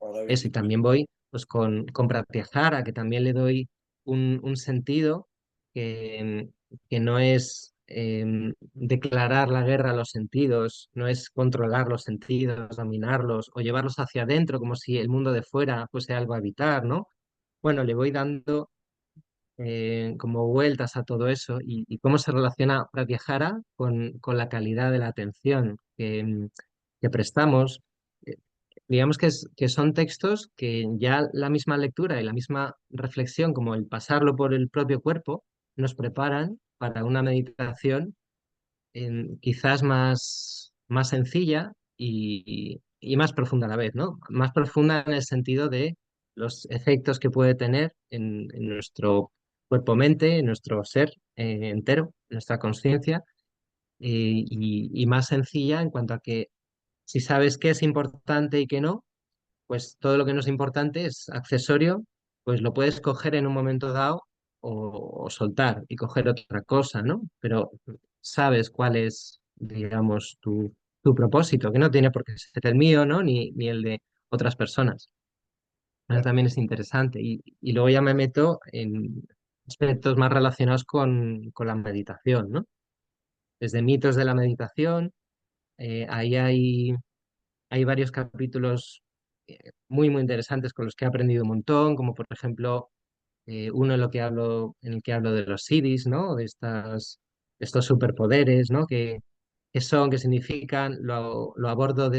Eso, y maravilloso. también voy pues con Pratyahara, que también le doy un sentido que, que no es declarar la guerra a los sentidos, no es controlar los sentidos, dominarlos o llevarlos hacia adentro como si el mundo de fuera fuese algo a evitar, ¿no? Bueno, le voy dando como vueltas a todo eso y cómo se relaciona Pratyahara con la calidad de la atención que prestamos. Eh, Digamos que son textos que ya la misma lectura y la misma reflexión, como el pasarlo por el propio cuerpo, nos preparan para una meditación quizás más sencilla y más profunda a la vez, ¿no? Más profunda en el sentido de los efectos que puede tener en nuestro cuerpo-mente, en nuestro ser entero, en nuestra conciencia, y más sencilla en cuanto a que si sabes qué es importante y qué no, pues todo lo que no es importante es accesorio, pues lo puedes coger en un momento dado o soltar y coger otra cosa, ¿no? Pero sabes cuál es, digamos, tu propósito, que no tiene por qué ser el mío, ¿no? Ni el de otras personas. Eso también es interesante. Y luego ya me meto en aspectos más relacionados con la meditación, ¿no? Desde mitos de la meditación, ahí hay varios capítulos muy, muy interesantes con los que he aprendido un montón, como por ejemplo uno en el que hablo de los siddhis, ¿no? Estos superpoderes, ¿no? ¿Qué son, qué significan? Lo abordo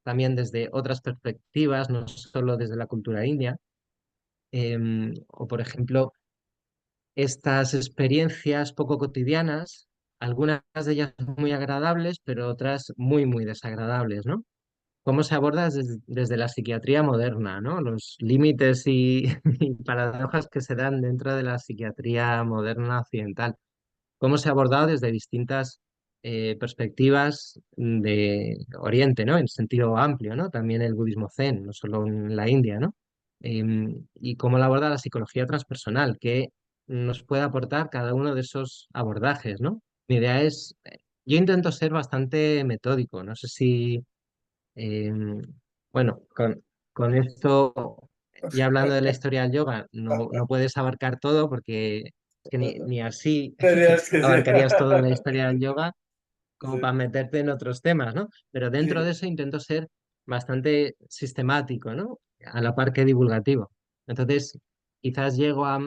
también desde otras perspectivas, no solo desde la cultura india. O por ejemplo, estas experiencias poco cotidianas, algunas de ellas muy agradables, pero otras muy, muy desagradables, ¿no? ¿Cómo se aborda desde la psiquiatría moderna, ¿no? Los límites y paradojas que se dan dentro de la psiquiatría moderna occidental. ¿Cómo se ha abordado desde distintas perspectivas de Oriente, ¿no? En sentido amplio, ¿no? También el budismo zen, no solo en la India, ¿no? Y cómo la aborda la psicología transpersonal, que nos puede aportar cada uno de esos abordajes, ¿no? Mi idea es, yo intento ser bastante metódico, no sé si bueno, con esto, ya hablando de la historia del yoga, no puedes abarcar todo porque Es que ni así Tenías que ser. abarcarías toda la historia del yoga como para Sí, meterte en otros temas, ¿no? Pero dentro de sí, eso intento ser bastante sistemático, ¿no? A la par que divulgativo. Entonces, quizás llego a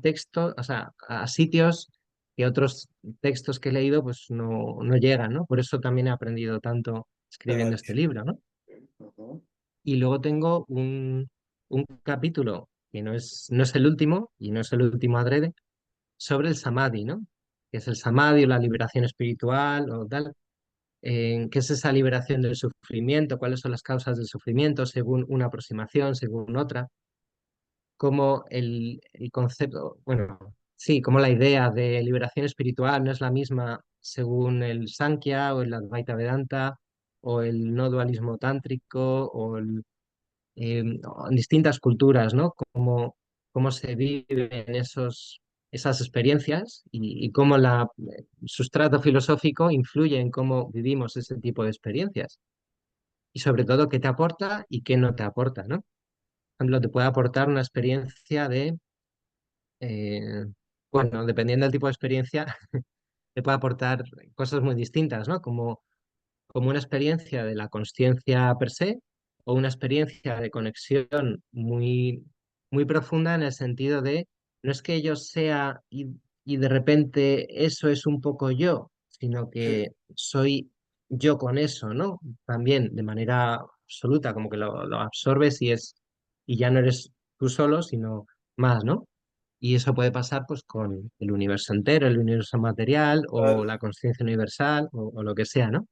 textos, o sea, a sitios que otros textos que he leído pues no llegan, ¿no? Por eso también he aprendido tanto escribiendo este clarísimo. libro, ¿no? Ujú. Y luego tengo un capítulo que no es el último, y no es el último adrede, sobre el samadhi, ¿no? Que es el samadhi o la liberación espiritual o tal. ¿Qué es esa liberación del sufrimiento? ¿Cuáles son las causas del sufrimiento según una aproximación, según otra? Cómo el concepto, bueno, sí, cómo la idea de liberación espiritual no es la misma según el Sankhya o el Advaita Vedanta o el no dualismo tántrico o en distintas culturas, ¿no? Cómo se viven esas experiencias y cómo sustrato filosófico influye en cómo vivimos ese tipo de experiencias. Y sobre todo, qué te aporta y qué no te aporta, ¿no? Por ejemplo, te puede aportar una experiencia eh, bueno, dependiendo del tipo de experiencia, te puede aportar cosas muy distintas, ¿no? Como una experiencia de la consciencia per se o una experiencia de conexión muy profunda en el sentido de, no es que yo sea y de repente eso es un poco yo, sino Sí, que soy yo con eso, ¿no? También de manera absoluta, como que lo absorbes y ya no eres tú solo, sino más, ¿no? Y eso puede pasar pues con el universo entero, el universo material o claro, la consciencia universal o lo que sea, ¿no?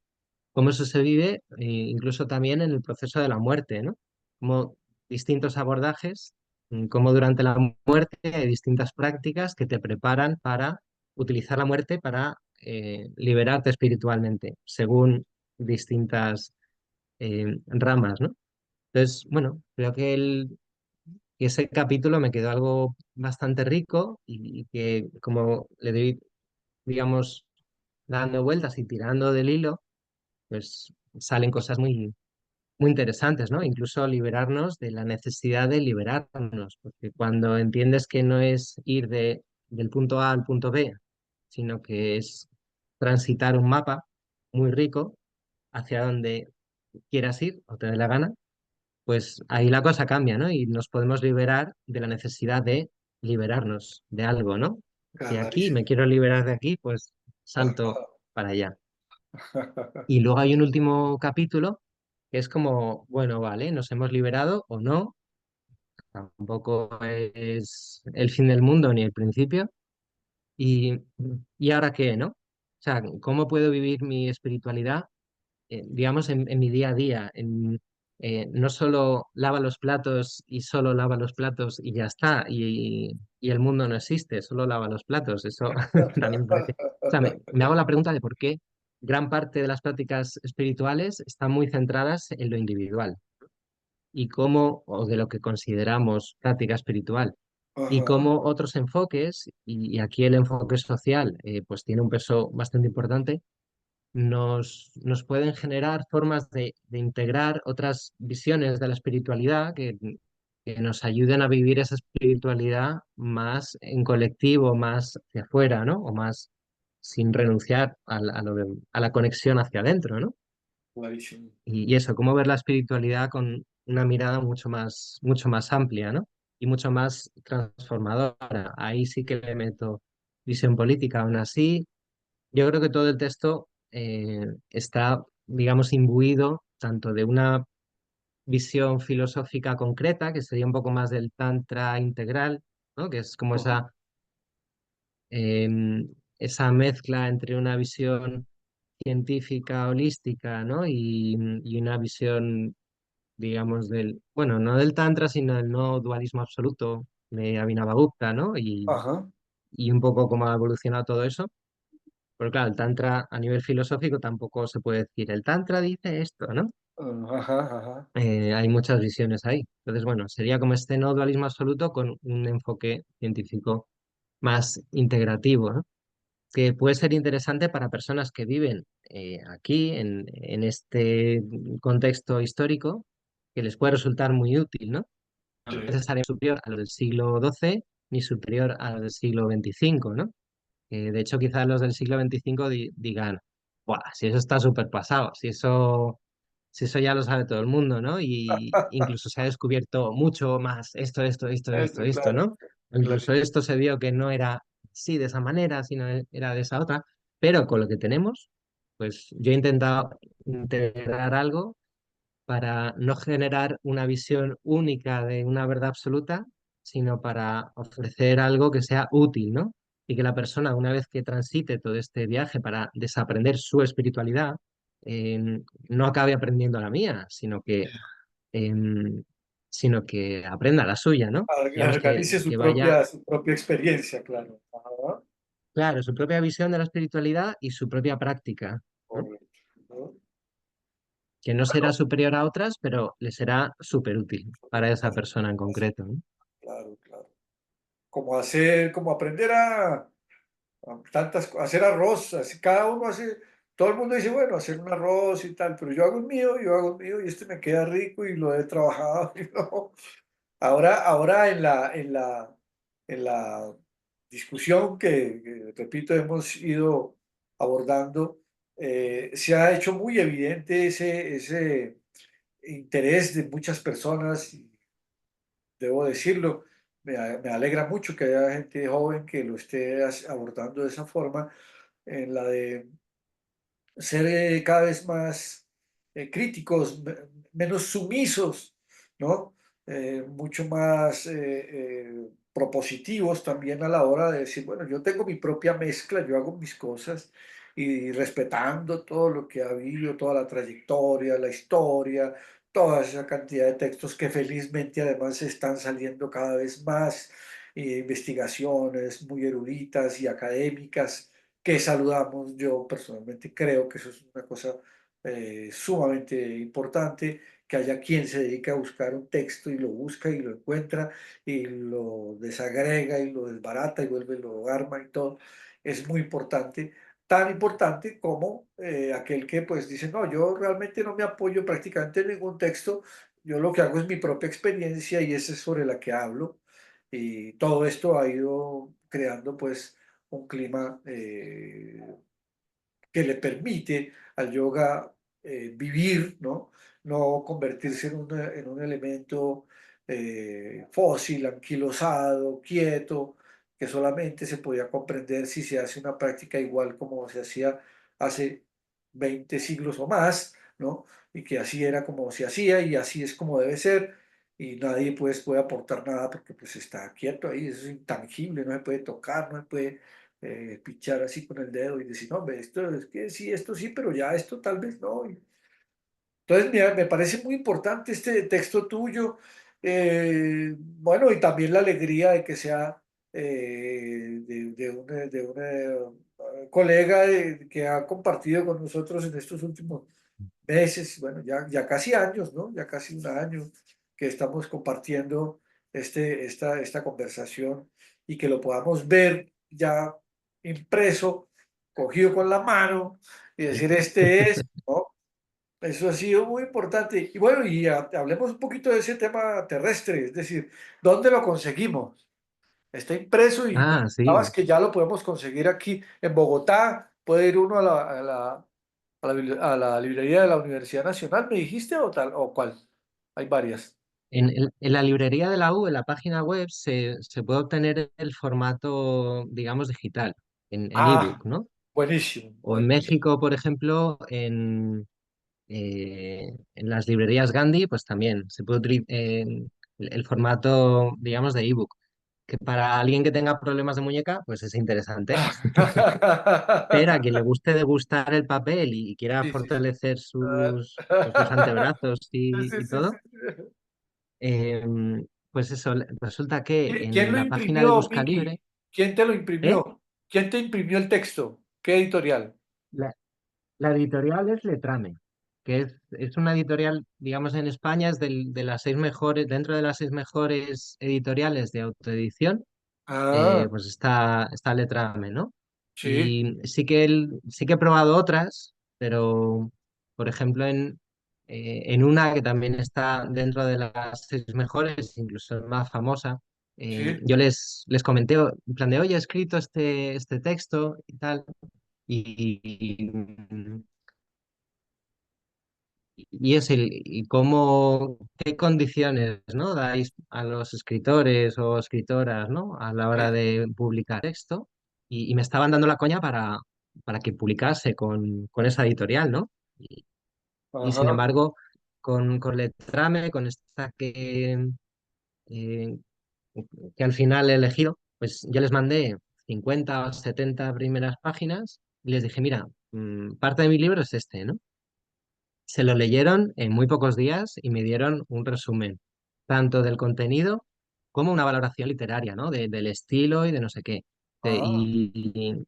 Cómo eso se vive incluso también en el proceso de la muerte, ¿no? Como distintos abordajes, como durante la muerte hay distintas prácticas que te preparan para utilizar la muerte para liberarte espiritualmente, según distintas ramas, ¿no? Entonces, bueno, creo que ese capítulo me quedó algo bastante rico y que como le doy, digamos, dando vueltas y tirando del hilo, pues salen cosas muy interesantes, ¿no? Incluso liberarnos de la necesidad de liberarnos, porque cuando entiendes que no es ir del punto A al punto B, sino que es transitar un mapa muy rico hacia donde quieras ir o te dé la gana, pues ahí la cosa cambia, ¿no? Y nos podemos liberar de la necesidad de liberarnos de algo, ¿no? De aquí, me clarísimo. quiero liberar de aquí, pues salto para allá. Y luego hay un último capítulo que es como, bueno, vale, nos hemos liberado o no, tampoco es el fin del mundo ni el principio. ¿Y, y ahora qué, no? O sea, ¿cómo puedo vivir mi espiritualidad, digamos, en mi día a día? No solo lava los platos y solo lava los platos y ya está, y el mundo no existe, solo lava los platos. Eso también me parece. O sea, me hago la pregunta de por qué gran parte de las prácticas espirituales están muy centradas en lo individual y cómo, o de lo que consideramos práctica espiritual, y Ajá, cómo otros enfoques, y aquí el enfoque social, pues tiene un peso bastante importante, nos pueden generar formas de integrar otras visiones de la espiritualidad que nos ayuden a vivir esa espiritualidad más en colectivo, más hacia afuera, ¿no? O más sin renunciar a la conexión hacia adentro, ¿no? clarísimo. Y eso, cómo ver la espiritualidad con una mirada mucho más amplia, ¿no? Y mucho más transformadora. Ahí sí que le meto visión política. Aún así, yo creo que todo el texto está, digamos, imbuido tanto de una visión filosófica concreta, que sería un poco más del Tantra integral, ¿no? Que es como Ajá, esa mezcla entre una visión científica holística, ¿no? Y una visión, digamos, bueno, no del Tantra, sino del no dualismo absoluto de Abhinavagupta, ¿no? ajá, Y un poco cómo ha evolucionado todo eso. Pero claro, el Tantra a nivel filosófico tampoco se puede decir, el Tantra dice esto, ¿no? ajá, ajá. Hay muchas visiones ahí. Entonces, bueno, sería como este no dualismo absoluto con un enfoque científico más integrativo, ¿no? Que puede ser interesante para personas que viven aquí, en este contexto histórico, que les puede resultar muy útil, ¿no? No Sí, necesariamente superior a lo del siglo XII, ni superior al del siglo XXV, ¿no? De hecho, quizás los del siglo XXV digan, "Buah, si eso está súper pasado, si eso ya lo sabe todo el mundo, ¿no? Y incluso se ha descubierto mucho más Eso, esto, claro, ¿no? O incluso clarito. esto se vio que no era así de esa manera, sino era de esa otra. Pero con lo que tenemos, pues yo he intentado integrar algo para no generar una visión única de una verdad absoluta, sino para ofrecer algo que sea útil, ¿no? Y que la persona, una vez que transite todo este viaje para desaprender su espiritualidad, no acabe aprendiendo la mía, em, sino que aprenda la suya, ¿no? Digamos Organice que vaya, su propia experiencia, claro. Ajá, claro, su propia visión de la espiritualidad y su propia práctica, ¿no? correcto, ¿no? Que no será superior a otras, pero le será súper útil para esa Fácil, persona en fácil, concreto, ¿no? claro, claro. Como aprender a hacer arroz, así cada uno hace, todo el mundo dice, bueno, hacer un arroz y tal, pero yo hago el mío y este me queda rico y lo he trabajado y no. Ahora en la discusión que, repito, hemos ido abordando, se ha hecho muy evidente ese interés de muchas personas, y debo decirlo, me alegra mucho que haya gente joven que lo esté abordando de esa forma, en la de ser cada vez más críticos, menos sumisos, ¿no? Mucho más propositivos también a la hora de decir, bueno, yo tengo mi propia mezcla, yo hago mis cosas y respetando todo lo que ha habido, toda la trayectoria, la historia, toda esa cantidad de textos que felizmente además están saliendo cada vez más, investigaciones muy eruditas y académicas que saludamos. Yo personalmente creo que eso es una cosa sumamente importante, que haya quien se dedique a buscar un texto y lo busca y lo encuentra y lo desagrega y lo desbarata y vuelve, lo arma y todo. Es muy importante, tan importante como aquel que pues dice, no, yo realmente no me apoyo prácticamente en ningún texto, yo lo que hago es mi propia experiencia y esa es sobre la que hablo. Y todo esto ha ido creando pues un clima que le permite al yoga vivir, ¿no? No convertirse en un elemento fósil, anquilosado, quieto, que solamente se podía comprender si se hace una práctica igual como se hacía hace 20 siglos o más, ¿no? Y que así era como se hacía y así es como debe ser y nadie pues puede aportar nada porque pues está quieto ahí, eso es intangible, no se puede tocar, no se puede pichar así con el dedo y decir, no, hombre, esto es que sí, esto sí, pero ya esto tal vez no. Entonces, me parece muy importante este texto tuyo. Bueno, y también la alegría de que sea de un colega que ha compartido con nosotros en estos últimos meses, bueno, ya casi años, ¿no? Ya casi un año que estamos compartiendo esta conversación y que lo podamos ver ya impreso, cogido con la mano y decir, este es, ¿no? Eso ha sido muy importante. Y bueno, hablemos un poquito de ese tema terrestre, es decir, ¿dónde lo conseguimos? Está impreso y me Ah, contabas sí. que ya lo podemos conseguir aquí en Bogotá. Puede ir uno a la librería de la Universidad Nacional, ¿me dijiste o tal? ¿O cuál? Hay varias. En la librería de la U, en la página web, se puede obtener el formato, digamos, digital, en Ah, ebook, ¿no? buenísimo, O en buenísimo. México, por ejemplo, en las librerías Gandhi, pues también se puede utilizar el formato, digamos, de ebook, que para alguien que tenga problemas de muñeca, pues es interesante. Pero a quien le guste degustar el papel y quiera Sí, sí, sí. fortalecer Ah, pues, los antebrazos sí, y sí, sí. todo, pues eso, resulta que ¿Quién en lo la página de imprimió, Busca Libre, Miki? ¿Quién te lo ¿eh? imprimió? ¿Quién te imprimió el texto? ¿Qué editorial? La, la editorial es Letrame, que es una editorial, digamos, en España, es de las seis mejores, dentro de las seis mejores editoriales de autoedición, Ah, pues está Letrame, ¿no? sí. Y sí que he probado otras, pero, por ejemplo, en una que también está dentro de las seis mejores, incluso más famosa, sí, yo les comenté, en plan de, oye, he escrito este texto y tal, y, y es y cómo, qué condiciones, ¿no? dais a los escritores o escritoras, ¿no? A la hora sí, de publicar texto, y me estaban dando la coña para que publicase con esa editorial, ¿no? Y sin ajá, embargo, con Letrame, con esta eh, que al final he elegido, pues yo les mandé 50 o 70 primeras páginas y les dije, mira, parte de mi libro es este, ¿no? Se lo leyeron en muy pocos días y me dieron un resumen, tanto del contenido como una valoración literaria, ¿no? Del estilo y de no sé qué. De- ah, y,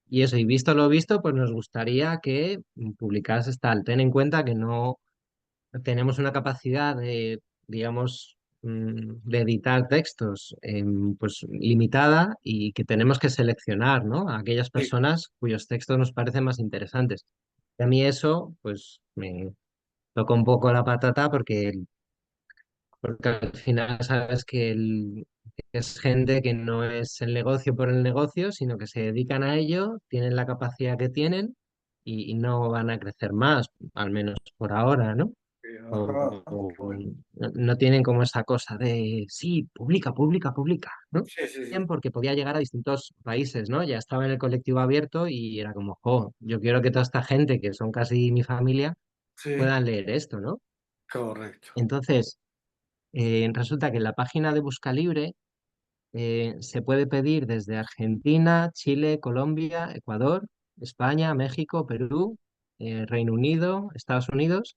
y eso, y visto lo visto, pues nos gustaría que publicases tal. Ten en cuenta que no tenemos una capacidad de, digamos, de editar textos pues limitada y que tenemos que seleccionar, ¿no? A aquellas sí, personas cuyos textos nos parecen más interesantes. Y a mí eso, pues me toca un poco la patata porque al final sabes que es gente que no es el negocio por el negocio, sino que se dedican a ello, tienen la capacidad que tienen y no van a crecer más, al menos por ahora, ¿no? ajá, qué O bueno. no tienen como esa cosa de, sí, publica, publica, publica, ¿no? Sí, sí, Bien, sí, porque podía llegar a distintos países, ¿no? Ya estaba en el colectivo abierto y era como, jo, yo quiero que toda esta gente, que son casi mi familia, sí, puedan leer esto, ¿no? correcto. Entonces, resulta que en la página de Busca Libre se puede pedir desde Argentina, Chile, Colombia, Ecuador, España, México, Perú, Reino Unido, Estados Unidos.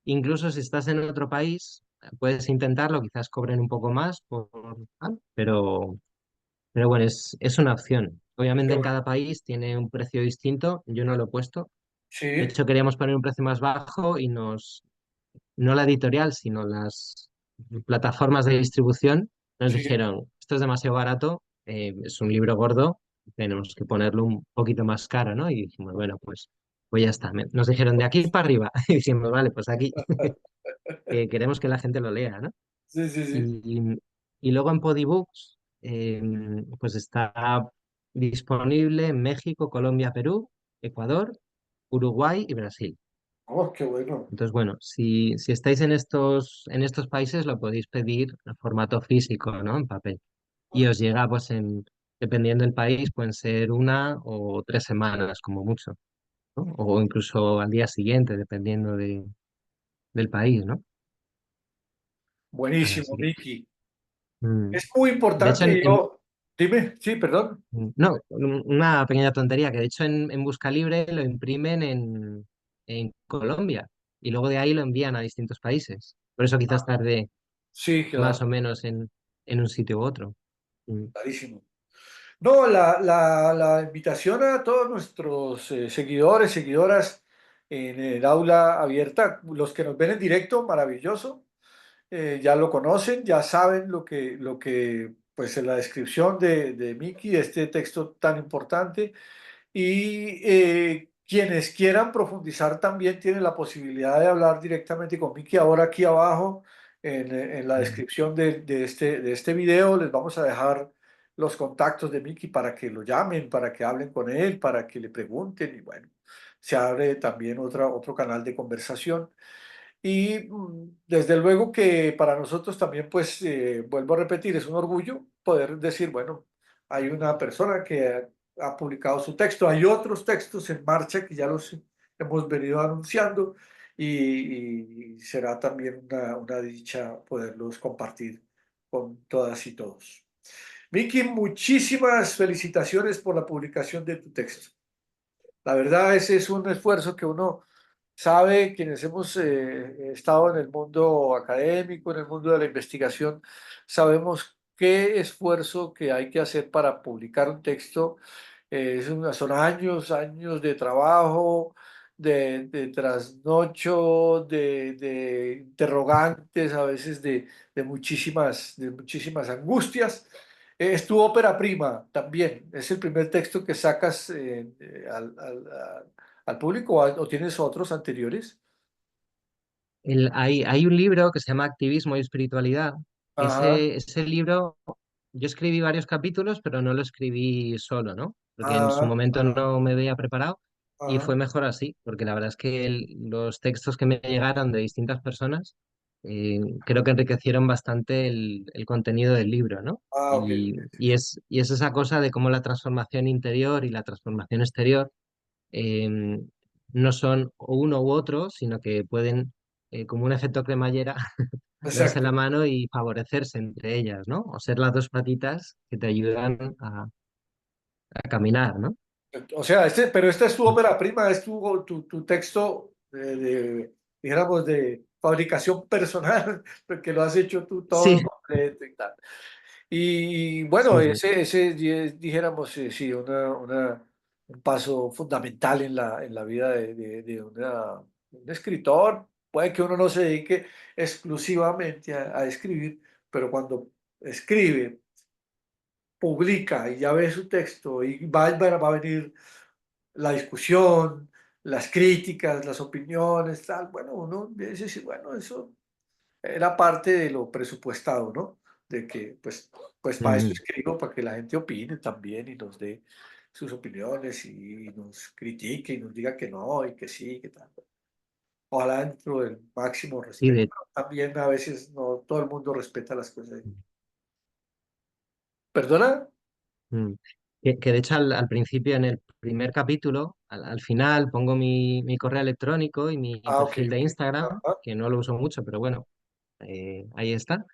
Incluso si estás en otro país, puedes intentarlo, quizás cobren un poco más, pero bueno, es una opción. Qué Obviamente en cada bueno. país tiene un precio distinto, yo no lo he puesto. De Sí, hecho, queríamos poner un precio más bajo y no la editorial, sino las plataformas de distribución nos sí, dijeron, esto es demasiado barato, es un libro gordo, tenemos que ponerlo un poquito más caro, ¿no? Y dijimos, bueno, pues ya está. Nos dijeron de aquí para arriba. Y dijimos, vale, pues aquí, que queremos que la gente lo lea, ¿no? sí, sí, sí. Y, y luego en Podibooks, pues está disponible en México, Colombia, Perú, Ecuador, Uruguay y Brasil. Oh, qué bueno. Entonces, bueno, si estáis en estos países, lo podéis pedir en formato físico, ¿no? En papel. Y os llega, pues, dependiendo del país, pueden ser 1 o 3 semanas, como mucho, ¿no? O incluso al día siguiente, dependiendo del país, ¿no? Buenísimo, Así que, Miki. mm, Es muy de hecho, importante, yo, dime, sí, perdón. no, una pequeña tontería, que de hecho en Busca Libre lo imprimen en Colombia y luego de ahí lo envían a distintos países. Por eso quizás Ah, tarde sí, más o claro, menos en un sitio u otro. Mm. clarísimo. No, la invitación a todos nuestros seguidores, seguidoras en el aula abierta, los que nos ven en directo, maravilloso. Ya lo conocen, ya saben pues en la descripción de Miki, de este texto tan importante. Y quienes quieran profundizar también tienen la posibilidad de hablar directamente con Miki. Ahora aquí abajo, en la Mm. descripción de este video, les vamos a dejar los contactos de Miki para que lo llamen, para que hablen con él, para que le pregunten. Y bueno, se abre también otro canal de conversación. Y desde luego que para nosotros también, pues, vuelvo a repetir, es un orgullo poder decir, bueno, hay una persona que ha publicado su texto, hay otros textos en marcha que ya los hemos venido anunciando y será también una dicha poderlos compartir con todas y todos. Miki, muchísimas felicitaciones por la publicación de tu texto. La verdad, ese es un esfuerzo que uno sabe, quienes hemos estado en el mundo académico, en el mundo de la investigación, sabemos qué esfuerzo que hay que hacer para publicar un texto. Son años, años de trabajo, de trasnocho, de interrogantes, a veces de muchísimas angustias. Es tu ópera prima también. Es el primer texto que sacas al público o tienes otros anteriores. Hay un libro que se llama Activismo y Espiritualidad, Ajá. ese libro, yo escribí varios capítulos, pero no lo escribí solo, ¿no? Porque en su Ah, momento ah, no me había preparado y ah, fue mejor así, porque la verdad es que los textos que me llegaron de distintas personas creo que enriquecieron bastante el contenido del libro, ¿no? ok, ok. Y es esa cosa de cómo la transformación interior y la transformación exterior eh, no son o uno u otro, sino que pueden, como un efecto cremallera, darse Exacto. la mano y favorecerse entre ellas, ¿no? O ser las dos patitas que te ayudan a caminar, ¿no? O sea, pero esta es tu ópera prima, es tu texto dijéramos, de fabricación personal, porque lo has hecho tú todo Sí, completo y tal. Y bueno, sí, sí. dijéramos, sí, un paso fundamental en la vida de un escritor. Puede que uno no se dedique exclusivamente a escribir, pero cuando escribe, publica y ya ve su texto y va a venir la discusión, las críticas, las opiniones, tal. Bueno, uno dice, sí, bueno, eso era parte de lo presupuestado, ¿no? De que, pues para eso Ujú. escribo, para que la gente opine también y nos dé sus opiniones y nos critique y nos diga que no y que sí, que tal. Ojalá dentro del máximo Sí, respeto, pero también a veces no todo el mundo respeta las cosas. ¿Perdona? mm. Que de hecho al principio, en el primer capítulo, al final pongo mi correo electrónico y mi Ah, ok, perfil de ok. Instagram, Ajá. que no lo uso mucho, pero bueno, ahí está.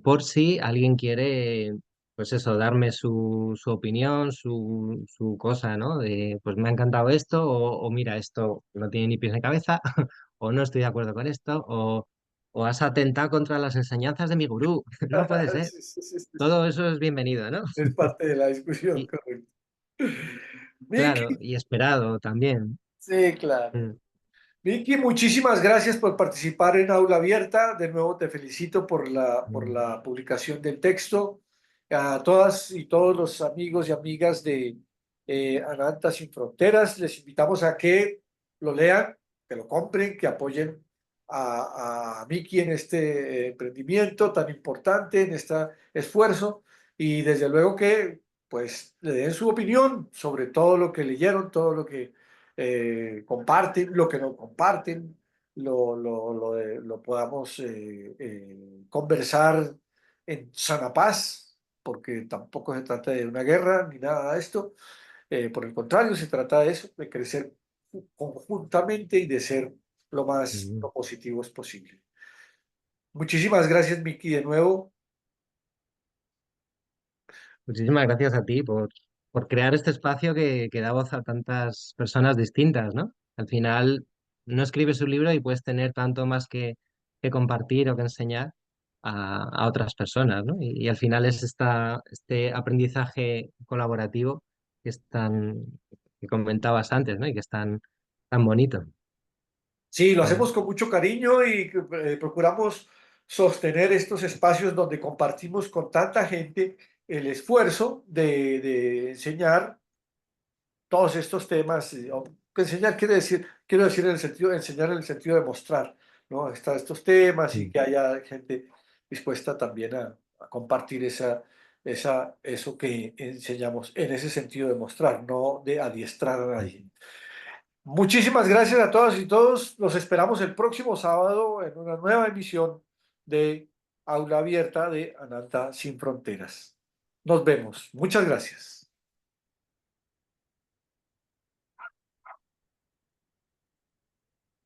Por si alguien quiere, pues eso, darme su opinión, su cosa, ¿no? De, pues me ha encantado esto, o mira, esto no tiene ni pies ni cabeza, o no estoy de acuerdo con esto, o has atentado contra las enseñanzas de mi gurú. No puede ser. Sí, sí, sí, sí, sí. Todo eso es bienvenido, ¿no? Es parte de la discusión, Y correcto. claro, Vicky, y esperado también. sí, claro. Mm, Vicky, muchísimas gracias por participar en Aula Abierta. De nuevo te felicito por mm, la publicación del texto. A todas y todos los amigos y amigas de Ananta Sin Fronteras, les invitamos a que lo lean, que lo compren, que apoyen a Vicky en este emprendimiento tan importante, en este esfuerzo y desde luego que pues le den su opinión sobre todo lo que leyeron, todo lo que comparten, lo que no comparten, lo podamos conversar en sana paz, porque tampoco se trata de una guerra ni nada de esto. Por el contrario, se trata de eso, de crecer conjuntamente y de ser lo más mm. propositivos posible. Muchísimas gracias, Miki, de nuevo. Muchísimas gracias a ti por crear este espacio que da voz a tantas personas distintas, ¿no? Al final, no escribes un libro y puedes tener tanto más que compartir o que enseñar a otras personas, ¿no? Y al final es este aprendizaje colaborativo que es que comentabas antes, ¿no? Y que es tan bonito. Sí, lo Mm, hacemos con mucho cariño y procuramos sostener estos espacios donde compartimos con tanta gente el esfuerzo de enseñar todos estos temas. Enseñar quiero decir en el sentido, enseñar en el sentido de mostrar, ¿no? Estos temas y mm, que haya gente dispuesta también a compartir eso que enseñamos en ese sentido de mostrar, no de adiestrar a mm. nadie. Muchísimas gracias a todas y todos. Los esperamos el próximo sábado en una nueva emisión de Aula Abierta de Ananta Sin Fronteras. Nos vemos. Muchas gracias.